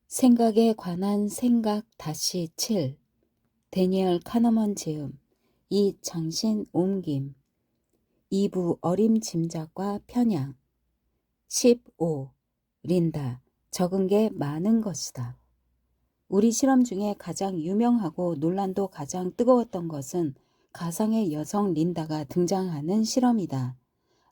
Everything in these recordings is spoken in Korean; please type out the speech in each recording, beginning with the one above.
생각에 관한 생각 다시 7. 데니얼 카너먼 지음, 이창신 옮김. 2부 어림 짐작과 편향. 15. 린다, 적은 게 많은 것이다. 우리 실험 중에 가장 유명하고 논란도 가장 뜨거웠던 것은 가상의 여성 린다가 등장하는 실험이다.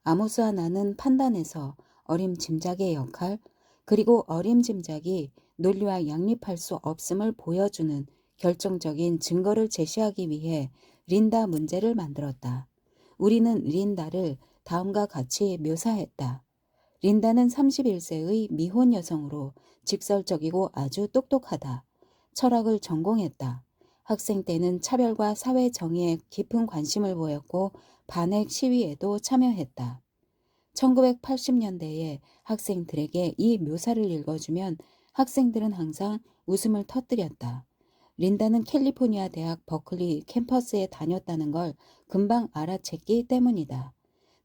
아모스와 나는 판단에서 어림짐작의 역할, 그리고 어림짐작이 논리와 양립할 수 없음을 보여주는 결정적인 증거를 제시하기 위해 린다 문제를 만들었다. 우리는 린다를 다음과 같이 묘사했다. 린다는 31세의 미혼 여성으로 직설적이고 아주 똑똑하다. 철학을 전공했다. 학생 때는 차별과 사회 정의에 깊은 관심을 보였고 반핵 시위에도 참여했다. 1980년대에 학생들에게 이 묘사를 읽어주면 학생들은 항상 웃음을 터뜨렸다. 린다는 캘리포니아 대학 버클리 캠퍼스에 다녔다는 걸 금방 알아챘기 때문이다.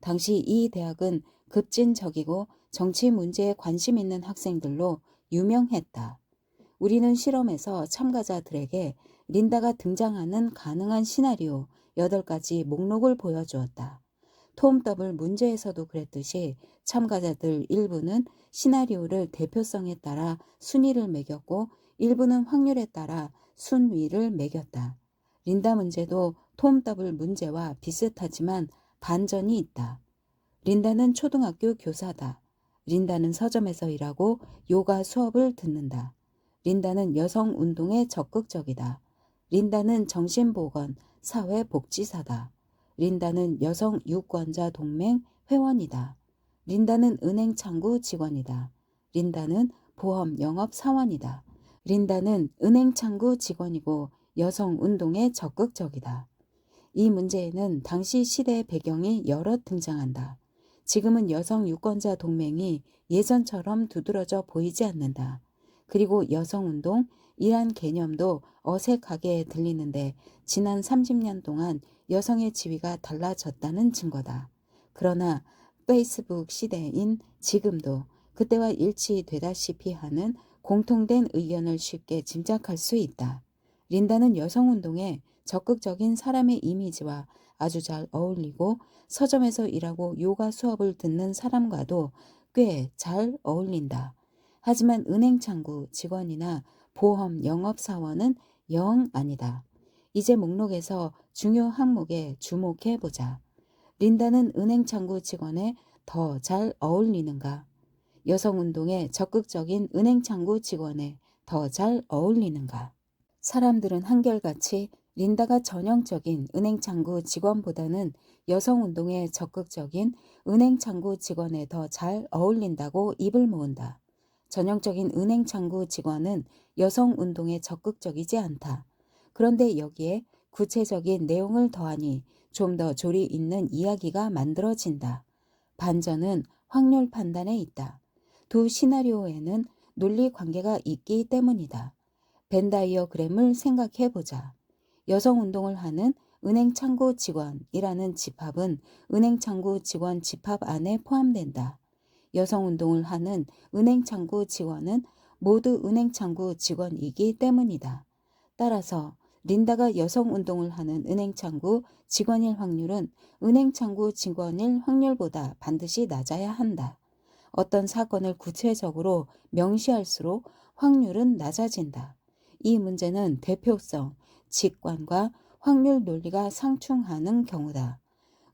당시 이 대학은 급진적이고 정치 문제에 관심 있는 학생들로 유명했다. 우리는 실험에서 참가자들에게 린다가 등장하는 가능한 시나리오 8가지 목록을 보여주었다. 톰 더블 문제에서도 그랬듯이 참가자들 일부는 시나리오를 대표성에 따라 순위를 매겼고 일부는 확률에 따라 순위를 매겼다. 린다 문제도 톰 더블 문제와 비슷하지만 반전이 있다. 린다는 초등학교 교사다. 린다는 서점에서 일하고 요가 수업을 듣는다. 린다는 여성운동에 적극적이다. 린다는 정신보건 사회복지사다. 린다는 여성유권자 동맹 회원이다. 린다는 은행 창구 직원이다. 린다는 보험 영업 사원이다. 린다는 은행 창구 직원이고 여성운동에 적극적이다. 이 문제에는 당시 시대의 배경이 여럿 등장한다. 지금은 여성 유권자 동맹이 예전처럼 두드러져 보이지 않는다. 그리고 여성운동, 이란 개념도 어색하게 들리는데 지난 30년 동안 여성의 지위가 달라졌다는 증거다. 그러나 페이스북 시대인 지금도 그때와 일치되다시피 하는 공통된 의견을 쉽게 짐작할 수 있다. 린다는 여성운동에 적극적인 사람의 이미지와 아주 잘 어울리고 서점에서 일하고 요가 수업을 듣는 사람과도 꽤 잘 어울린다. 하지만 은행 창구 직원이나 보험 영업사원은 영 아니다. 이제 목록에서 중요 항목에 주목해 보자. 린다는 은행 창구 직원에 더 잘 어울리는가? 여성운동에 적극적인 은행 창구 직원에 더 잘 어울리는가? 사람들은 한결같이 린다가 전형적인 은행 창구 직원보다는 여성운동에 적극적인 은행 창구 직원에 더 잘 어울린다고 입을 모은다. 전형적인 은행 창구 직원은 여성운동에 적극적이지 않다. 그런데 여기에 구체적인 내용을 더하니 좀 더 조리 있는 이야기가 만들어진다. 반전은 확률 판단에 있다. 두 시나리오에는 논리 관계가 있기 때문이다. 벤 다이어그램을 생각해 보자. 여성운동을 하는 은행 창구 직원이라는 집합은 은행 창구 직원 집합 안에 포함된다. 여성운동을 하는 은행 창구 직원은 모두 은행 창구 직원이기 때문이다. 따라서 린다가 여성운동을 하는 은행 창구 직원일 확률은 은행 창구 직원일 확률보다 반드시 낮아야 한다. 어떤 사건을 구체적으로 명시할수록 확률은 낮아진다. 이 문제는 대표성, 직관과 확률 논리가 상충하는 경우다.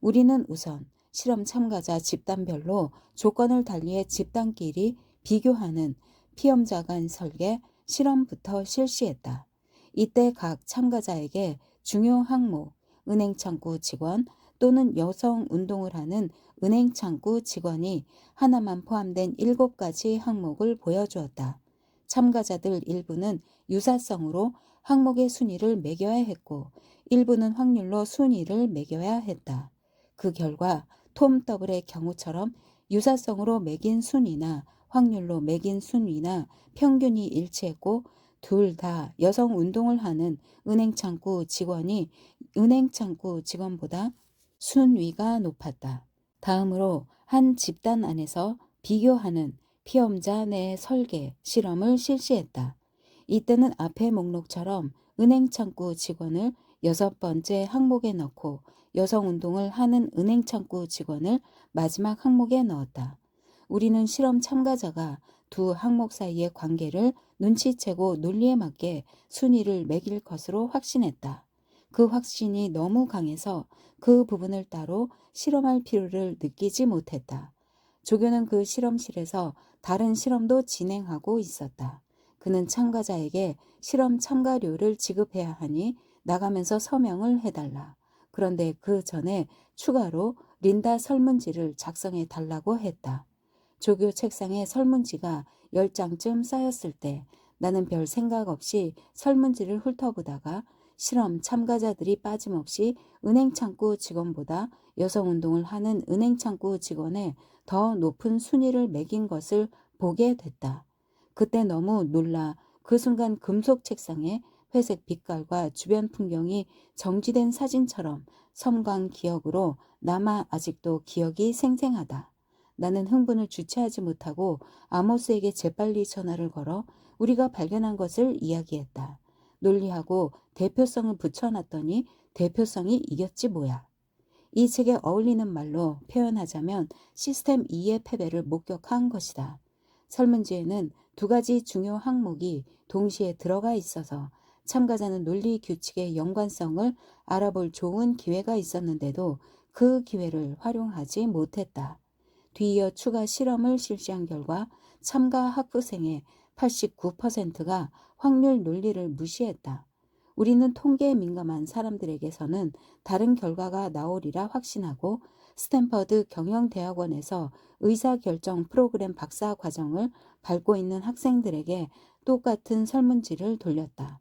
우리는 우선 실험 참가자 집단별로 조건을 달리해 집단끼리 비교하는 피험자 간 설계 실험부터 실시했다. 이때 각 참가자에게 중요 항목, 은행 창구 직원 또는 여성 운동을 하는 은행 창구 직원이 하나만 포함된 7가지 항목을 보여주었다. 참가자들 일부는 유사성으로 항목의 순위를 매겨야 했고 일부는 확률로 순위를 매겨야 했다. 그 결과 톰 더블의 경우처럼 유사성으로 매긴 순위나 확률로 매긴 순위나 평균이 일치했고 둘 다 여성 운동을 하는 은행 창구 직원이 은행 창구 직원보다 순위가 높았다. 다음으로 한 집단 안에서 비교하는 피험자 내 설계, 실험을 실시했다. 이때는 앞의 목록처럼 은행 창구 직원을 6번째 항목에 넣고 여성운동을 하는 은행 창구 직원을 마지막 항목에 넣었다. 우리는 실험 참가자가 두 항목 사이의 관계를 눈치채고 논리에 맞게 순위를 매길 것으로 확신했다. 그 확신이 너무 강해서 그 부분을 따로 실험할 필요를 느끼지 못했다. 조교는 그 실험실에서 다른 실험도 진행하고 있었다. 그는 참가자에게 실험 참가료를 지급해야 하니 나가면서 서명을 해달라. 그런데 그 전에 추가로 린다 설문지를 작성해 달라고 했다. 조교 책상에 설문지가 10장쯤 쌓였을 때 나는 별 생각 없이 설문지를 훑어보다가 실험 참가자들이 빠짐없이 은행 창구 직원보다 여성운동을 하는 은행 창구 직원에 더 높은 순위를 매긴 것을 보게 됐다. 그때 너무 놀라 그 순간 금속 책상에 회색 빛깔과 주변 풍경이 정지된 사진처럼 섬광 기억으로 남아 아직도 기억이 생생하다. 나는 흥분을 주체하지 못하고 아모스에게 재빨리 전화를 걸어 우리가 발견한 것을 이야기했다. 논리하고 대표성을 붙여놨더니 대표성이 이겼지 뭐야. 이 책에 어울리는 말로 표현하자면 시스템 2의 패배를 목격한 것이다. 설문지에는 두 가지 중요 항목이 동시에 들어가 있어서 참가자는 논리 규칙의 연관성을 알아볼 좋은 기회가 있었는데도 그 기회를 활용하지 못했다. 뒤이어 추가 실험을 실시한 결과 참가 학부생의 89%가 확률 논리를 무시했다. 우리는 통계에 민감한 사람들에게서는 다른 결과가 나오리라 확신하고 스탠퍼드 경영대학원에서 의사결정 프로그램 박사 과정을 밟고 있는 학생들에게 똑같은 설문지를 돌렸다.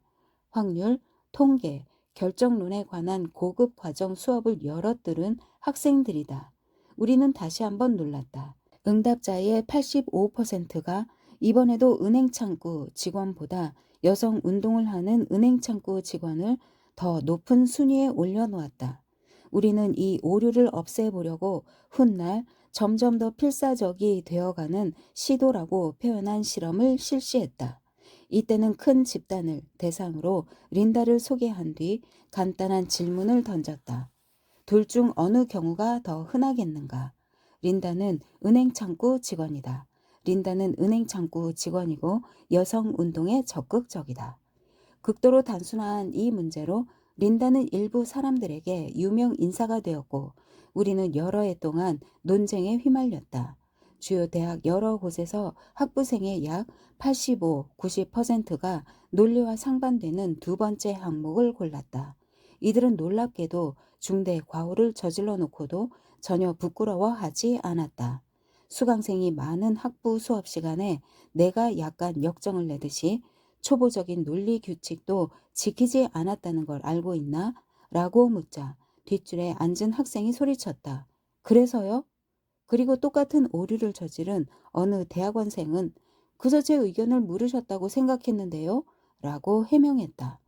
확률, 통계, 결정론에 관한 고급 과정 수업을 여러 들은 학생들이다. 우리는 다시 한번 놀랐다. 응답자의 85%가 이번에도 은행 창구 직원보다 여성 운동을 하는 은행 창구 직원을 더 높은 순위에 올려놓았다. 우리는 이 오류를 없애보려고 훗날 점점 더 필사적이 되어가는 시도라고 표현한 실험을 실시했다. 이때는 큰 집단을 대상으로 린다를 소개한 뒤 간단한 질문을 던졌다. 둘 중 어느 경우가 더 흔하겠는가? 린다는 은행 창구 직원이다. 린다는 은행 창구 직원이고 여성 운동에 적극적이다. 극도로 단순한 이 문제로 린다는 일부 사람들에게 유명 인사가 되었고 우리는 여러 해 동안 논쟁에 휘말렸다. 주요 대학 여러 곳에서 학부생의 약 85, 90%가 논리와 상반되는 두 번째 항목을 골랐다. 이들은 놀랍게도 중대 과오를 저질러 놓고도 전혀 부끄러워하지 않았다. 수강생이 많은 학부 수업 시간에 내가 약간 역정을 내듯이 초보적인 논리 규칙도 지키지 않았다는 걸 알고 있나? 라고 묻자 뒷줄에 앉은 학생이 소리쳤다. 그래서요? 그리고 똑같은 오류를 저지른 어느 대학원생은 그저 제 의견을 물으셨다고 생각했는데요? 라고 해명했다.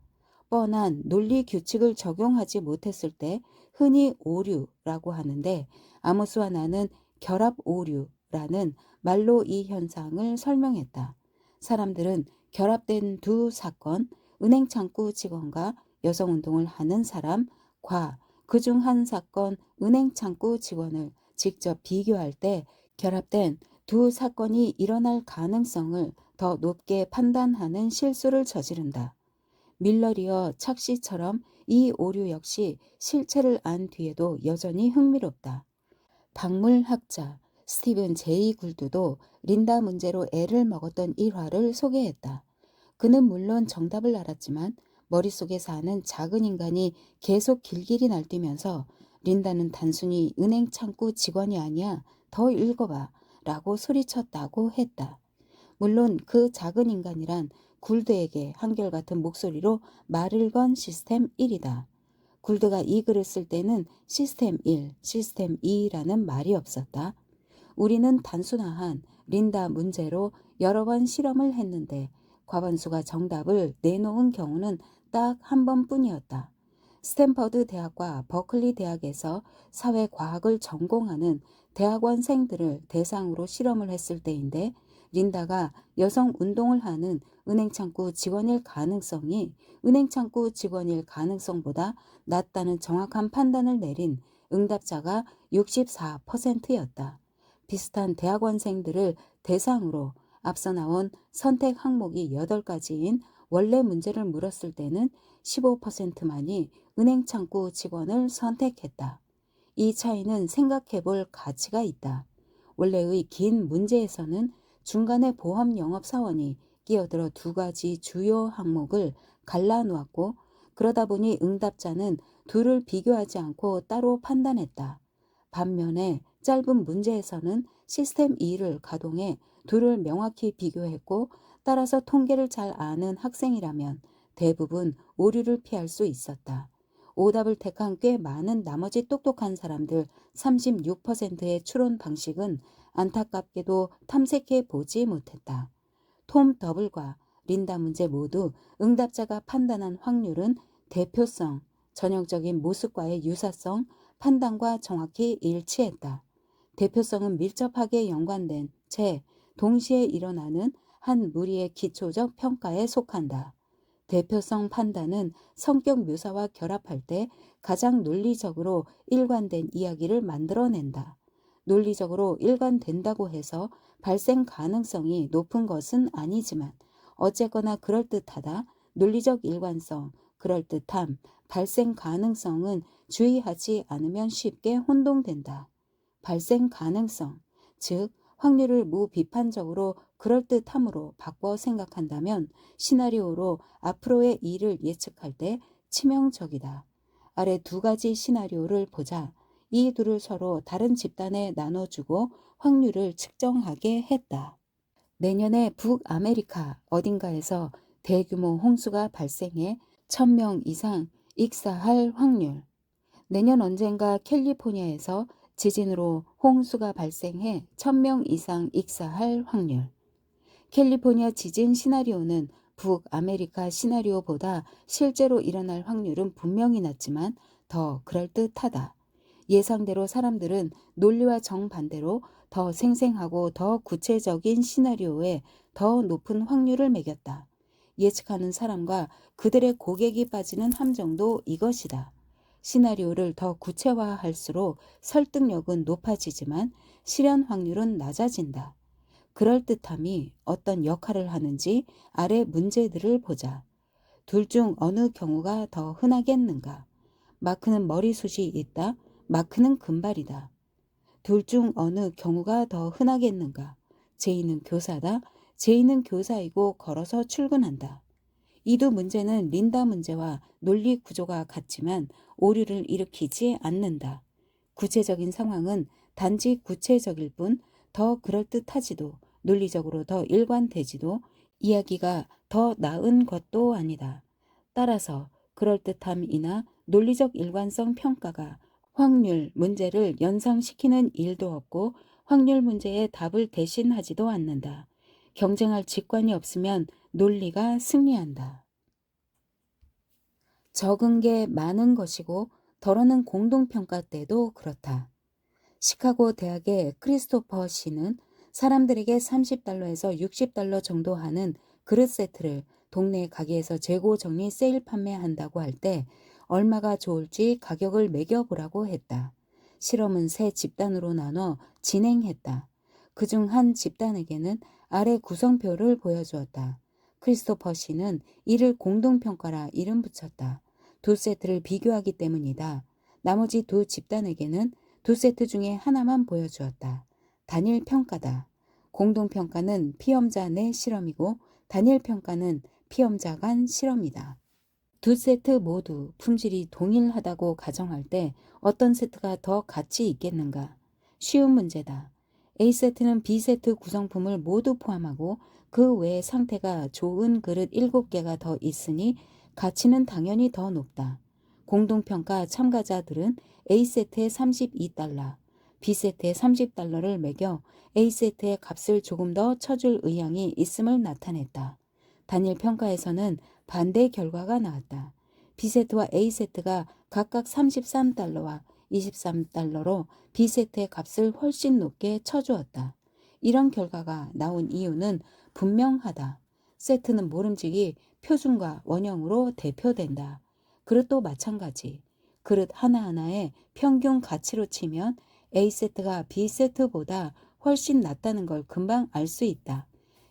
뻔한 논리 규칙을 적용하지 못했을 때 흔히 오류라고 하는데 아모스와 나는 결합 오류라는 말로 이 현상을 설명했다. 사람들은 결합된 두 사건, 은행 창구 직원과 여성운동을 하는 사람, 그중 한 사건 은행 창구 직원을 직접 비교할 때 결합된 두 사건이 일어날 가능성을 더 높게 판단하는 실수를 저지른다. 밀러리어 착시처럼 이 오류 역시 실체를 안 뒤에도 여전히 흥미롭다. 박물학자 스티븐 제이 굴드도 린다 문제로 애를 먹었던 일화를 소개했다. 그는 물론 정답을 알았지만 머릿속에 사는 작은 인간이 계속 길길이 날뛰면서 린다는 단순히 은행 창구 직원이 아니야. 더 읽어봐 라고 소리쳤다고 했다. 물론 그 작은 인간이란 굴드에게 한결같은 목소리로 말을 건 시스템 1이다. 굴드가 이 글을 쓸 때는 시스템 1, 시스템 2라는 말이 없었다. 우리는 단순화한 린다 문제로 여러 번 실험을 했는데 과반수가 정답을 내놓은 경우는 딱 한 번뿐이었다. 스탠퍼드 대학과 버클리 대학에서 사회과학을 전공하는 대학원생들을 대상으로 실험을 했을 때인데 린다가 여성 운동을 하는 은행창구 직원일 가능성보다 낮다는 정확한 판단을 내린 응답자가 64%였다. 비슷한 대학원생들을 대상으로 앞서 나온 선택 항목이 8가지인 원래 문제를 물었을 때는 15%만이 은행창구 직원을 선택했다. 이 차이는 생각해 볼 가치가 있다. 원래의 긴 문제에서는 중간에 보험 영업사원이 끼어들어 2가지 주요 항목을 갈라놓았고, 그러다 보니 응답자는 둘을 비교하지 않고 따로 판단했다. 반면에 짧은 문제에서는 시스템 2를 가동해 둘을 명확히 비교했고, 따라서 통계를 잘 아는 학생이라면 대부분 오류를 피할 수 있었다. 오답을 택한 꽤 많은 나머지 똑똑한 사람들 36%의 추론 방식은 안타깝게도 탐색해 보지 못했다. 톰 더블과 린다 문제 모두 응답자가 판단한 확률은 대표성, 전형적인 모습과의 유사성, 판단과 정확히 일치했다. 대표성은 밀접하게 연관된 채 동시에 일어나는 한 무리의 기초적 평가에 속한다. 대표성 판단은 성격 묘사와 결합할 때 가장 논리적으로 일관된 이야기를 만들어낸다. 논리적으로 일관된다고 해서 발생 가능성이 높은 것은 아니지만 어쨌거나 그럴듯하다, 논리적 일관성, 그럴듯함, 발생 가능성은 주의하지 않으면 쉽게 혼동된다. 발생 가능성, 즉 확률을 무비판적으로 그럴듯함으로 바꿔 생각한다면 시나리오로 앞으로의 일을 예측할 때 치명적이다. 아래 2가지 시나리오를 보자. 이 둘을 서로 다른 집단에 나눠주고 확률을 측정하게 했다. 내년에 북아메리카 어딘가에서 대규모 홍수가 발생해 1000명 이상 익사할 확률. 내년 언젠가 캘리포니아에서 지진으로 홍수가 발생해 1000명 이상 익사할 확률. 캘리포니아 지진 시나리오는 북아메리카 시나리오보다 실제로 일어날 확률은 분명히 낮지만 더 그럴듯하다. 예상대로 사람들은 논리와 정반대로 더 생생하고 더 구체적인 시나리오에 더 높은 확률을 매겼다. 예측하는 사람과 그들의 고객이 빠지는 함정도 이것이다. 시나리오를 더 구체화할수록 설득력은 높아지지만 실현 확률은 낮아진다. 그럴듯함이 어떤 역할을 하는지 아래 문제들을 보자. 둘 중 어느 경우가 더 흔하겠는가? 마크는 머리숱이 있다. 마크는 금발이다. 둘 중 어느 경우가 더 흔하겠는가? 제이는 교사다. 제이는 교사이고 걸어서 출근한다. 이 두 문제는 린다 문제와 논리 구조가 같지만 오류를 일으키지 않는다. 구체적인 상황은 단지 구체적일 뿐 더 그럴듯하지도 논리적으로 더 일관되지도 이야기가 더 나은 것도 아니다. 따라서 그럴듯함이나 논리적 일관성 평가가 확률 문제를 연상시키는 일도 없고 확률 문제의 답을 대신하지도 않는다. 경쟁할 직관이 없으면 논리가 승리한다. 적은 게 많은 것이고 덜어는 공동평가 때도 그렇다. 시카고 대학의 크리스토퍼 씨는 사람들에게 $30에서 $60 정도 하는 그릇 세트를 동네 가게에서 재고 정리 세일 판매한다고 할 때 얼마가 좋을지 가격을 매겨보라고 했다. 실험은 3집단으로 나눠 진행했다. 그중 한 집단에게는 아래 구성표를 보여주었다. 크리스토퍼 씨는 이를 공동평가라 이름 붙였다. 2세트를 비교하기 때문이다. 나머지 2집단에게는 2세트 중에 하나만 보여주었다. 단일 평가다. 공동평가는 피험자 내 실험이고 단일 평가는 피험자 간 실험이다. 2세트 모두 품질이 동일하다고 가정할 때 어떤 세트가 더 가치 있겠는가? 쉬운 문제다. A세트는 B세트 구성품을 모두 포함하고 그 외에 상태가 좋은 그릇 7개가 더 있으니 가치는 당연히 더 높다. 공동평가 참가자들은 A세트에 $32, B세트에 $30를 매겨 A세트의 값을 조금 더 쳐줄 의향이 있음을 나타냈다. 단일 평가에서는 반대 결과가 나왔다. B세트와 A세트가 각각 $33와 $23로 B세트의 값을 훨씬 높게 쳐주었다. 이런 결과가 나온 이유는 분명하다. 세트는 모름지기 표준과 원형으로 대표된다. 그릇도 마찬가지. 그릇 하나하나의 평균 가치로 치면 A세트가 B세트보다 훨씬 낫다는 걸 금방 알 수 있다.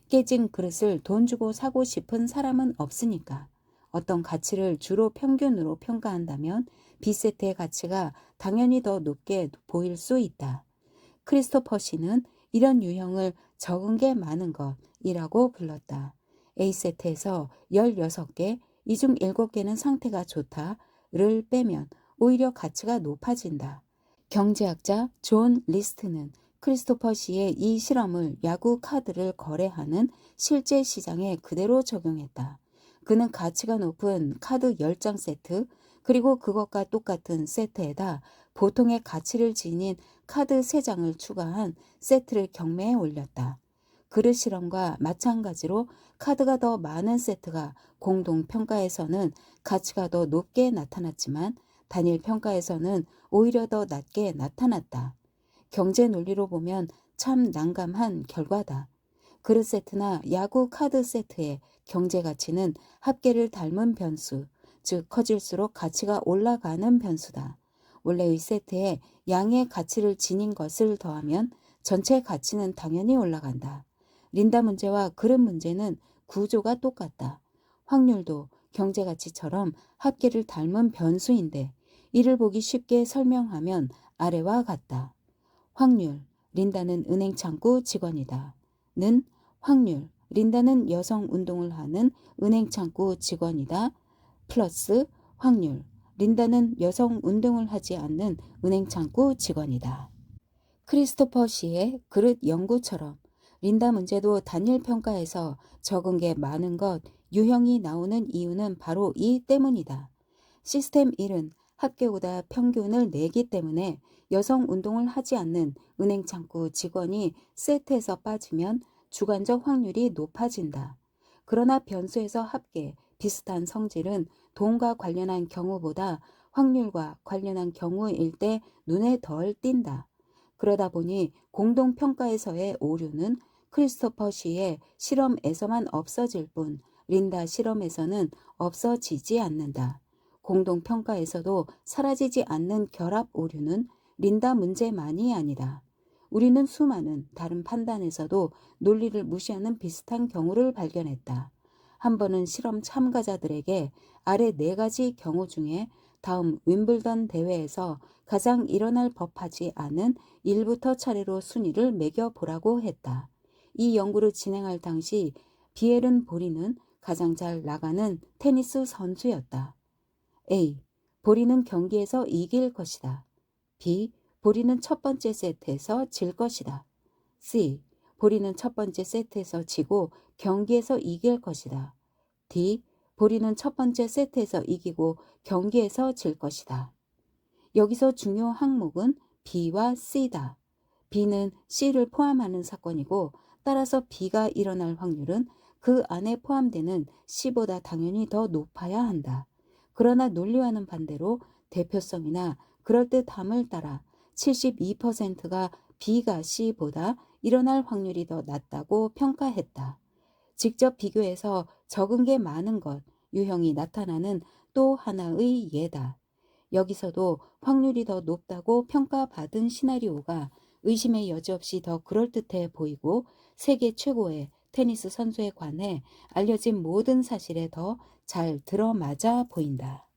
깨진 그릇을 돈 주고 사고 싶은 사람은 없으니까. 어떤 가치를 주로 평균으로 평가한다면 B세트의 가치가 당연히 더 높게 보일 수 있다. 크리스토퍼 씨는 이런 유형을 적은 게 많은 것이라고 불렀다. A세트에서 16개, 이 중 7개는 상태가 좋다를 빼면 오히려 가치가 높아진다. 경제학자 존 리스트는 크리스토퍼 씨의 이 실험을 야구 카드를 거래하는 실제 시장에 그대로 적용했다. 그는 가치가 높은 카드 10장 세트, 그리고 그것과 똑같은 세트에다 보통의 가치를 지닌 카드 3장을 추가한 세트를 경매에 올렸다. 그릇 실험과 마찬가지로 카드가 더 많은 세트가 공동 평가에서는 가치가 더 높게 나타났지만 단일 평가에서는 오히려 더 낮게 나타났다. 경제 논리로 보면 참 난감한 결과다. 그릇 세트나 야구 카드 세트의 경제 가치는 합계를 닮은 변수, 즉 커질수록 가치가 올라가는 변수다. 원래의 세트에 양의 가치를 지닌 것을 더하면 전체 가치는 당연히 올라간다. 린다 문제와 그릇 문제는 구조가 똑같다. 확률도 경제 가치처럼 합계를 닮은 변수인데 이를 보기 쉽게 설명하면 아래와 같다. 확률, 린다는 은행 창구 직원이다. 는 확률, 린다는 여성 운동을 하는 은행 창구 직원이다. 플러스 확률, 린다는 여성 운동을 하지 않는 은행 창구 직원이다. 크리스토퍼 씨의 그릇 연구처럼 린다 문제도 단일 평가에서 적은 게 많은 것, 유형이 나오는 이유는 바로 이 때문이다. 시스템 1은 합계보다 평균을 내기 때문에 여성 운동을 하지 않는 은행 창구 직원이 세트에서 빠지면 주관적 확률이 높아진다. 그러나 변수에서 합계, 비슷한 성질은 돈과 관련한 경우보다 확률과 관련한 경우일 때 눈에 덜 띈다. 그러다 보니 공동평가에서의 오류는 크리스토퍼 씨의 실험에서만 없어질 뿐 린다 실험에서는 없어지지 않는다. 공동평가에서도 사라지지 않는 결합 오류는 린다 문제만이 아니다. 우리는 수많은 다른 판단에서도 논리를 무시하는 비슷한 경우를 발견했다. 한 번은 실험 참가자들에게 아래 4가지 경우 중에 다음 윈블던 대회에서 가장 일어날 법하지 않은 1부터 차례로 순위를 매겨보라고 했다. 이 연구를 진행할 당시 비에른 보리는 가장 잘 나가는 테니스 선수였다. A. 보리는 경기에서 이길 것이다. B. 보리는 첫 번째 세트에서 질 것이다. C. 보리는 첫 번째 세트에서 지고 경기에서 이길 것이다. D. 보리는 첫 번째 세트에서 이기고 경기에서 질 것이다. 여기서 중요 항목은 B와 C다. B는 C를 포함하는 사건이고 따라서 B가 일어날 확률은 그 안에 포함되는 C보다 당연히 더 높아야 한다. 그러나 논리와는 반대로 대표성이나 그럴듯함을 따라 72%가 B가 C보다 일어날 확률이 더 낮다고 평가했다. 직접 비교해서 적은 게 많은 것, 유형이 나타나는 또 하나의 예다. 여기서도 확률이 더 높다고 평가받은 시나리오가 의심의 여지 없이 더 그럴듯해 보이고 세계 최고의 테니스 선수에 관해 알려진 모든 사실에 더 잘 들어맞아 보인다.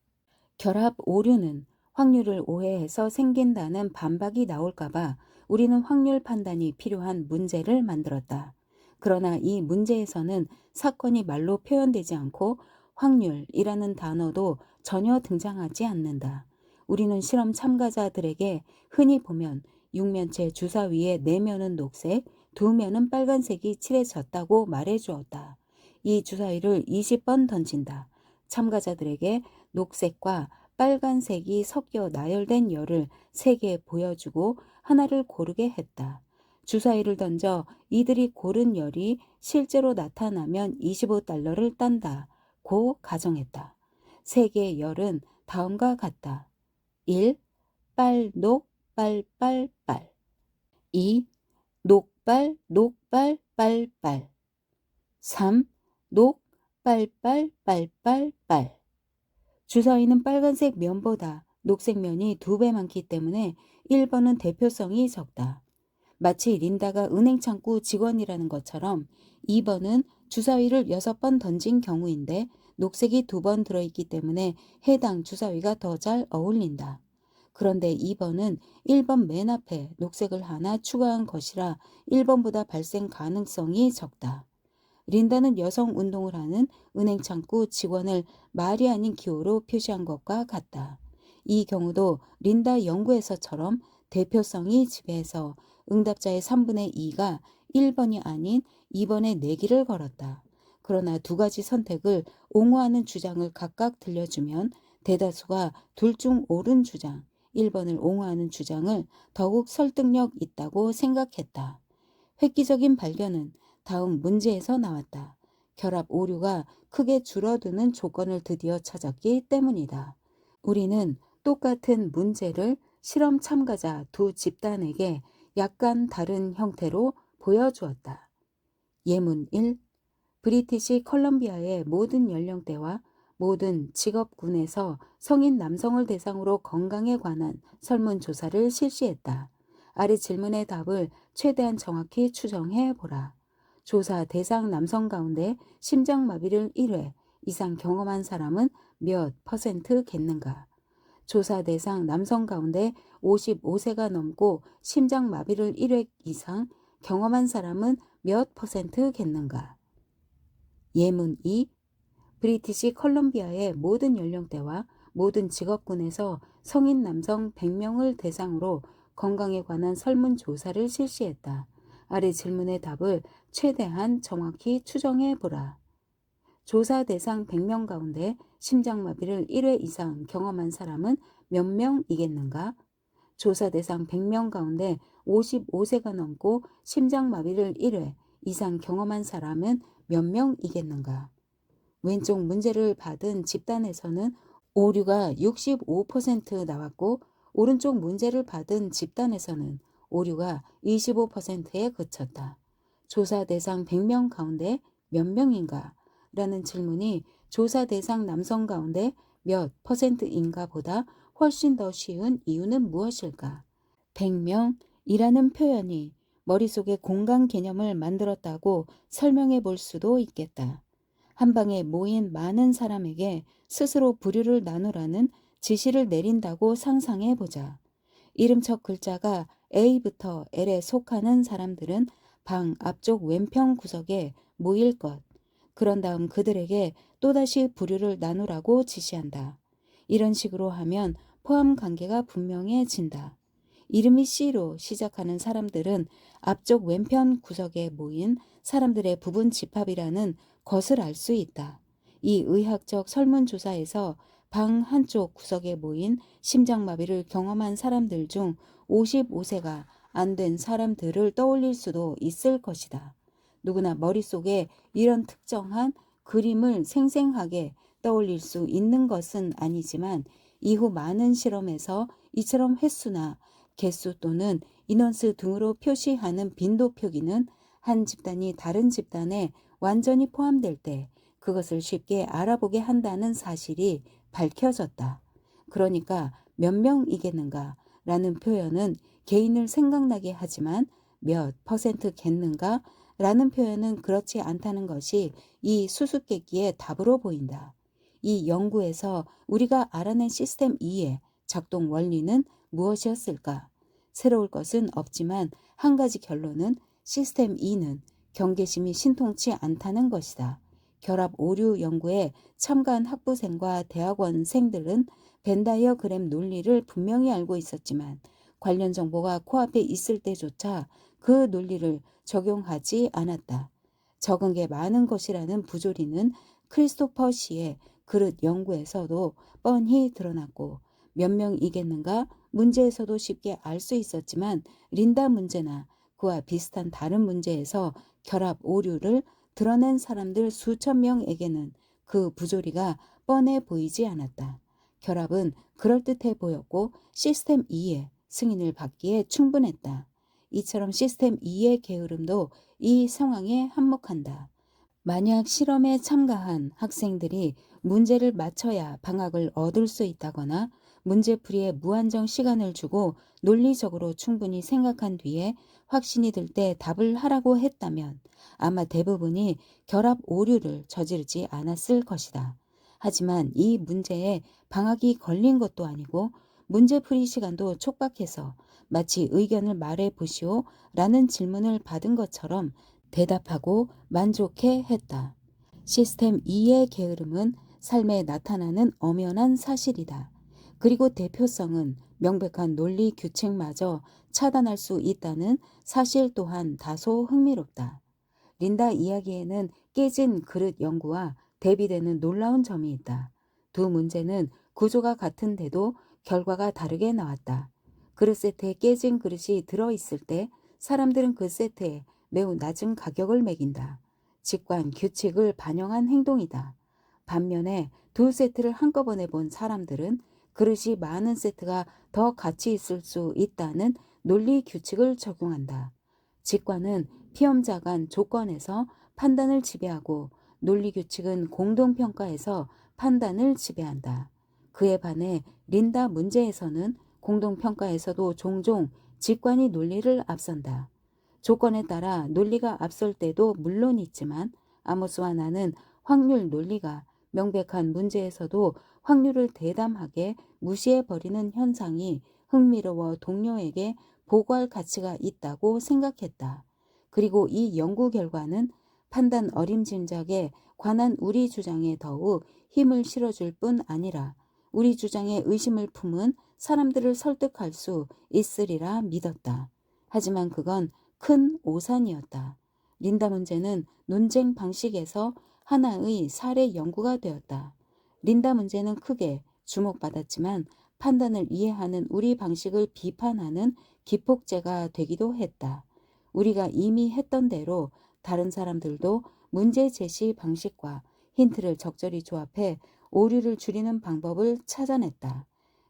결합 오류는 확률을 오해해서 생긴다는 반박이 나올까봐 우리는 확률 판단이 필요한 문제를 만들었다. 그러나 이 문제에서는 사건이 말로 표현되지 않고 확률이라는 단어도 전혀 등장하지 않는다. 우리는 실험 참가자들에게 흔히 보면 6면체 주사 위에 4면은 녹색, 2면은 빨간색이 칠해졌다고 말해주었다. 이 주사위를 20번 던진다. 참가자들에게 녹색과 빨간색이 섞여 나열된 열을 3개 보여주고 하나를 고르게 했다. 주사위를 던져 이들이 고른 열이 실제로 나타나면 $25를 딴다고 가정했다. 3개의 열은 다음과 같다. 1. 빨, 녹, 빨, 빨, 빨. 2. 녹, 녹빨, 녹빨, 빨빨. 3. 녹, 빨빨, 빨빨, 빨. 주사위는 빨간색 면보다 녹색 면이 2배 많기 때문에 1번은 대표성이 적다. 마치 린다가 은행 창구 직원이라는 것처럼 2번은 주사위를 6번 던진 경우인데 녹색이 2번 들어있기 때문에 해당 주사위가 더 잘 어울린다. 그런데 2번은 1번 맨 앞에 녹색을 하나 추가한 것이라 1번보다 발생 가능성이 적다. 린다는 여성 운동을 하는 은행 창구 직원을 말이 아닌 기호로 표시한 것과 같다. 이 경우도 린다 연구에서처럼 대표성이 지배해서 응답자의 3분의 2가 1번이 아닌 2번의 내기를 걸었다. 그러나 두 가지 선택을 옹호하는 주장을 각각 들려주면 대다수가 둘 중 옳은 주장, 1번을 옹호하는 주장을 더욱 설득력 있다고 생각했다. 획기적인 발견은 다음 문제에서 나왔다. 결합 오류가 크게 줄어드는 조건을 드디어 찾았기 때문이다. 우리는 똑같은 문제를 실험 참가자 두 집단에게 약간 다른 형태로 보여주었다. 예문 1. 브리티시 컬럼비아의 모든 연령대와 모든 직업군에서 성인 남성을 대상으로 건강에 관한 설문조사를 실시했다. 아래 질문의 답을 최대한 정확히 추정해 보라. 조사 대상 남성 가운데 심장마비를 1회 이상 경험한 사람은 몇 %겠는가? 조사 대상 남성 가운데 55세가 넘고 심장마비를 1회 이상 경험한 사람은 몇 %겠는가? 예문 2. 브리티시 컬럼비아의 모든 연령대와 모든 직업군에서 성인 남성 100명을 대상으로 건강에 관한 설문조사를 실시했다. 아래 질문의 답을 최대한 정확히 추정해 보라. 조사 대상 100명 가운데 심장마비를 1회 이상 경험한 사람은 몇 명이겠는가? 조사 대상 100명 가운데 55세가 넘고 심장마비를 1회 이상 경험한 사람은 몇 명이겠는가? 왼쪽 문제를 받은 집단에서는 오류가 65% 나왔고 오른쪽 문제를 받은 집단에서는 오류가 25%에 그쳤다. 조사 대상 100명 가운데 몇 명인가? 라는 질문이 조사 대상 남성 가운데 몇 %인가 보다 훨씬 더 쉬운 이유는 무엇일까? 100명이라는 표현이 머릿속에 공간 개념을 만들었다고 설명해 볼 수도 있겠다. 한 방에 모인 많은 사람에게 스스로 부류를 나누라는 지시를 내린다고 상상해 보자. 이름 첫 글자가 A부터 L에 속하는 사람들은 방 앞쪽 왼편 구석에 모일 것. 그런 다음 그들에게 또다시 부류를 나누라고 지시한다. 이런 식으로 하면 포함 관계가 분명해진다. 이름이 C로 시작하는 사람들은 앞쪽 왼편 구석에 모인 사람들의 부분 집합이라는 것을 알 수 있다. 이 의학적 설문조사에서 방 한쪽 구석에 모인 심장마비를 경험한 사람들 중 55세가 안 된 사람들을 떠올릴 수도 있을 것이다. 누구나 머릿속에 이런 특정한 그림을 생생하게 떠올릴 수 있는 것은 아니지만 이후 많은 실험에서 이처럼 횟수나 개수 또는 인원수 등으로 표시하는 빈도 표기는 한 집단이 다른 집단에 완전히 포함될 때 그것을 쉽게 알아보게 한다는 사실이 밝혀졌다. 그러니까 몇 명이겠는가 라는 표현은 개인을 생각나게 하지만 몇 %겠는가 라는 표현은 그렇지 않다는 것이 이 수수께끼의 답으로 보인다. 이 연구에서 우리가 알아낸 시스템 2의 작동 원리는 무엇이었을까? 새로울 것은 없지만 한 가지 결론은 시스템 2는 경계심이 신통치 않다는 것이다. 결합 오류 연구에 참가한 학부생과 대학원생들은 벤다이어그램 논리를 분명히 알고 있었지만 관련 정보가 코앞에 있을 때조차 그 논리를 적용하지 않았다. 적은 게 많은 것이라는 부조리는 크리스토퍼 씨의 그릇 연구에서도 뻔히 드러났고 몇 명이겠는가 문제에서도 쉽게 알 수 있었지만 린다 문제나 그와 비슷한 다른 문제에서 결합 오류를 드러낸 사람들 수천 명에게는 그 부조리가 뻔해 보이지 않았다. 결합은 그럴듯해 보였고 시스템 2의 승인을 받기에 충분했다. 이처럼 시스템 2의 게으름도 이 상황에 한몫한다. 만약 실험에 참가한 학생들이 문제를 맞춰야 방학을 얻을 수 있다거나 문제풀이에 무한정 시간을 주고 논리적으로 충분히 생각한 뒤에 확신이 들 때 답을 하라고 했다면 아마 대부분이 결합 오류를 저지르지 않았을 것이다. 하지만 이 문제에 방학이 걸린 것도 아니고 문제풀이 시간도 촉박해서 마치 의견을 말해 보시오 라는 질문을 받은 것처럼 대답하고 만족해 했다. 시스템 2의 게으름은 삶에 나타나는 엄연한 사실이다. 그리고 대표성은 명백한 논리 규칙마저 차단할 수 있다는 사실 또한 다소 흥미롭다. 린다 이야기에는 깨진 그릇 연구와 대비되는 놀라운 점이 있다. 두 문제는 구조가 같은데도 결과가 다르게 나왔다. 그릇 세트에 깨진 그릇이 들어있을 때 사람들은 그 세트에 매우 낮은 가격을 매긴다. 직관, 규칙을 반영한 행동이다. 반면에 두 세트를 한꺼번에 본 사람들은 그릇이 많은 세트가 더 가치 있을 수 있다는 논리 규칙을 적용한다. 직관은 피험자 간 조건에서 판단을 지배하고 논리 규칙은 공동평가에서 판단을 지배한다. 그에 반해 린다 문제에서는 공동평가에서도 종종 직관이 논리를 앞선다. 조건에 따라 논리가 앞설 때도 물론 있지만 아모스와 나는 확률 논리가 명백한 문제에서도 확률을 대담하게 무시해버리는 현상이 흥미로워 동료에게 보고할 가치가 있다고 생각했다. 그리고 이 연구 결과는 판단 어림짐작에 관한 우리 주장에 더욱 힘을 실어줄 뿐 아니라 우리 주장에 의심을 품은 사람들을 설득할 수 있으리라 믿었다. 하지만 그건 큰 오산이었다. 린다 문제는 논쟁 방식에서 하나의 사례 연구가 되었다. 린다 문제는 크게 주목받았지만 판단을 이해하는 우리 방식을 비판하는 기폭제가 되기도 했다. 우리가 이미 했던 대로 다른 사람들도 문제 제시 방식과 힌트를 적절히 조합해 오류를 줄이는 방법을 찾아냈다.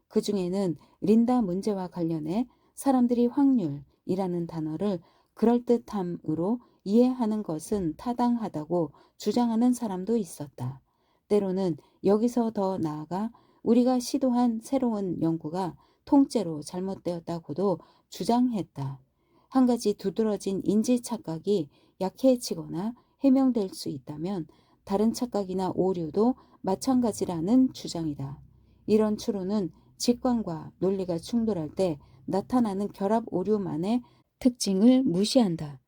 그 중에는 린다 문제와 관련해 사람들이 확률이라는 단어를 그럴듯함으로 이해하는 것은 타당하다고 주장하는 사람도 있었다. 때로는 여기서 더 나아가 우리가 시도한 새로운 연구가 통째로 잘못되었다고도 주장했다. 한 가지 두드러진 인지 착각이 약해지거나 해명될 수 있다면 다른 착각이나 오류도 마찬가지라는 주장이다. 이런 추론은 직관과 논리가 충돌할 때 나타나는 결합 오류만의 특징을 무시한다.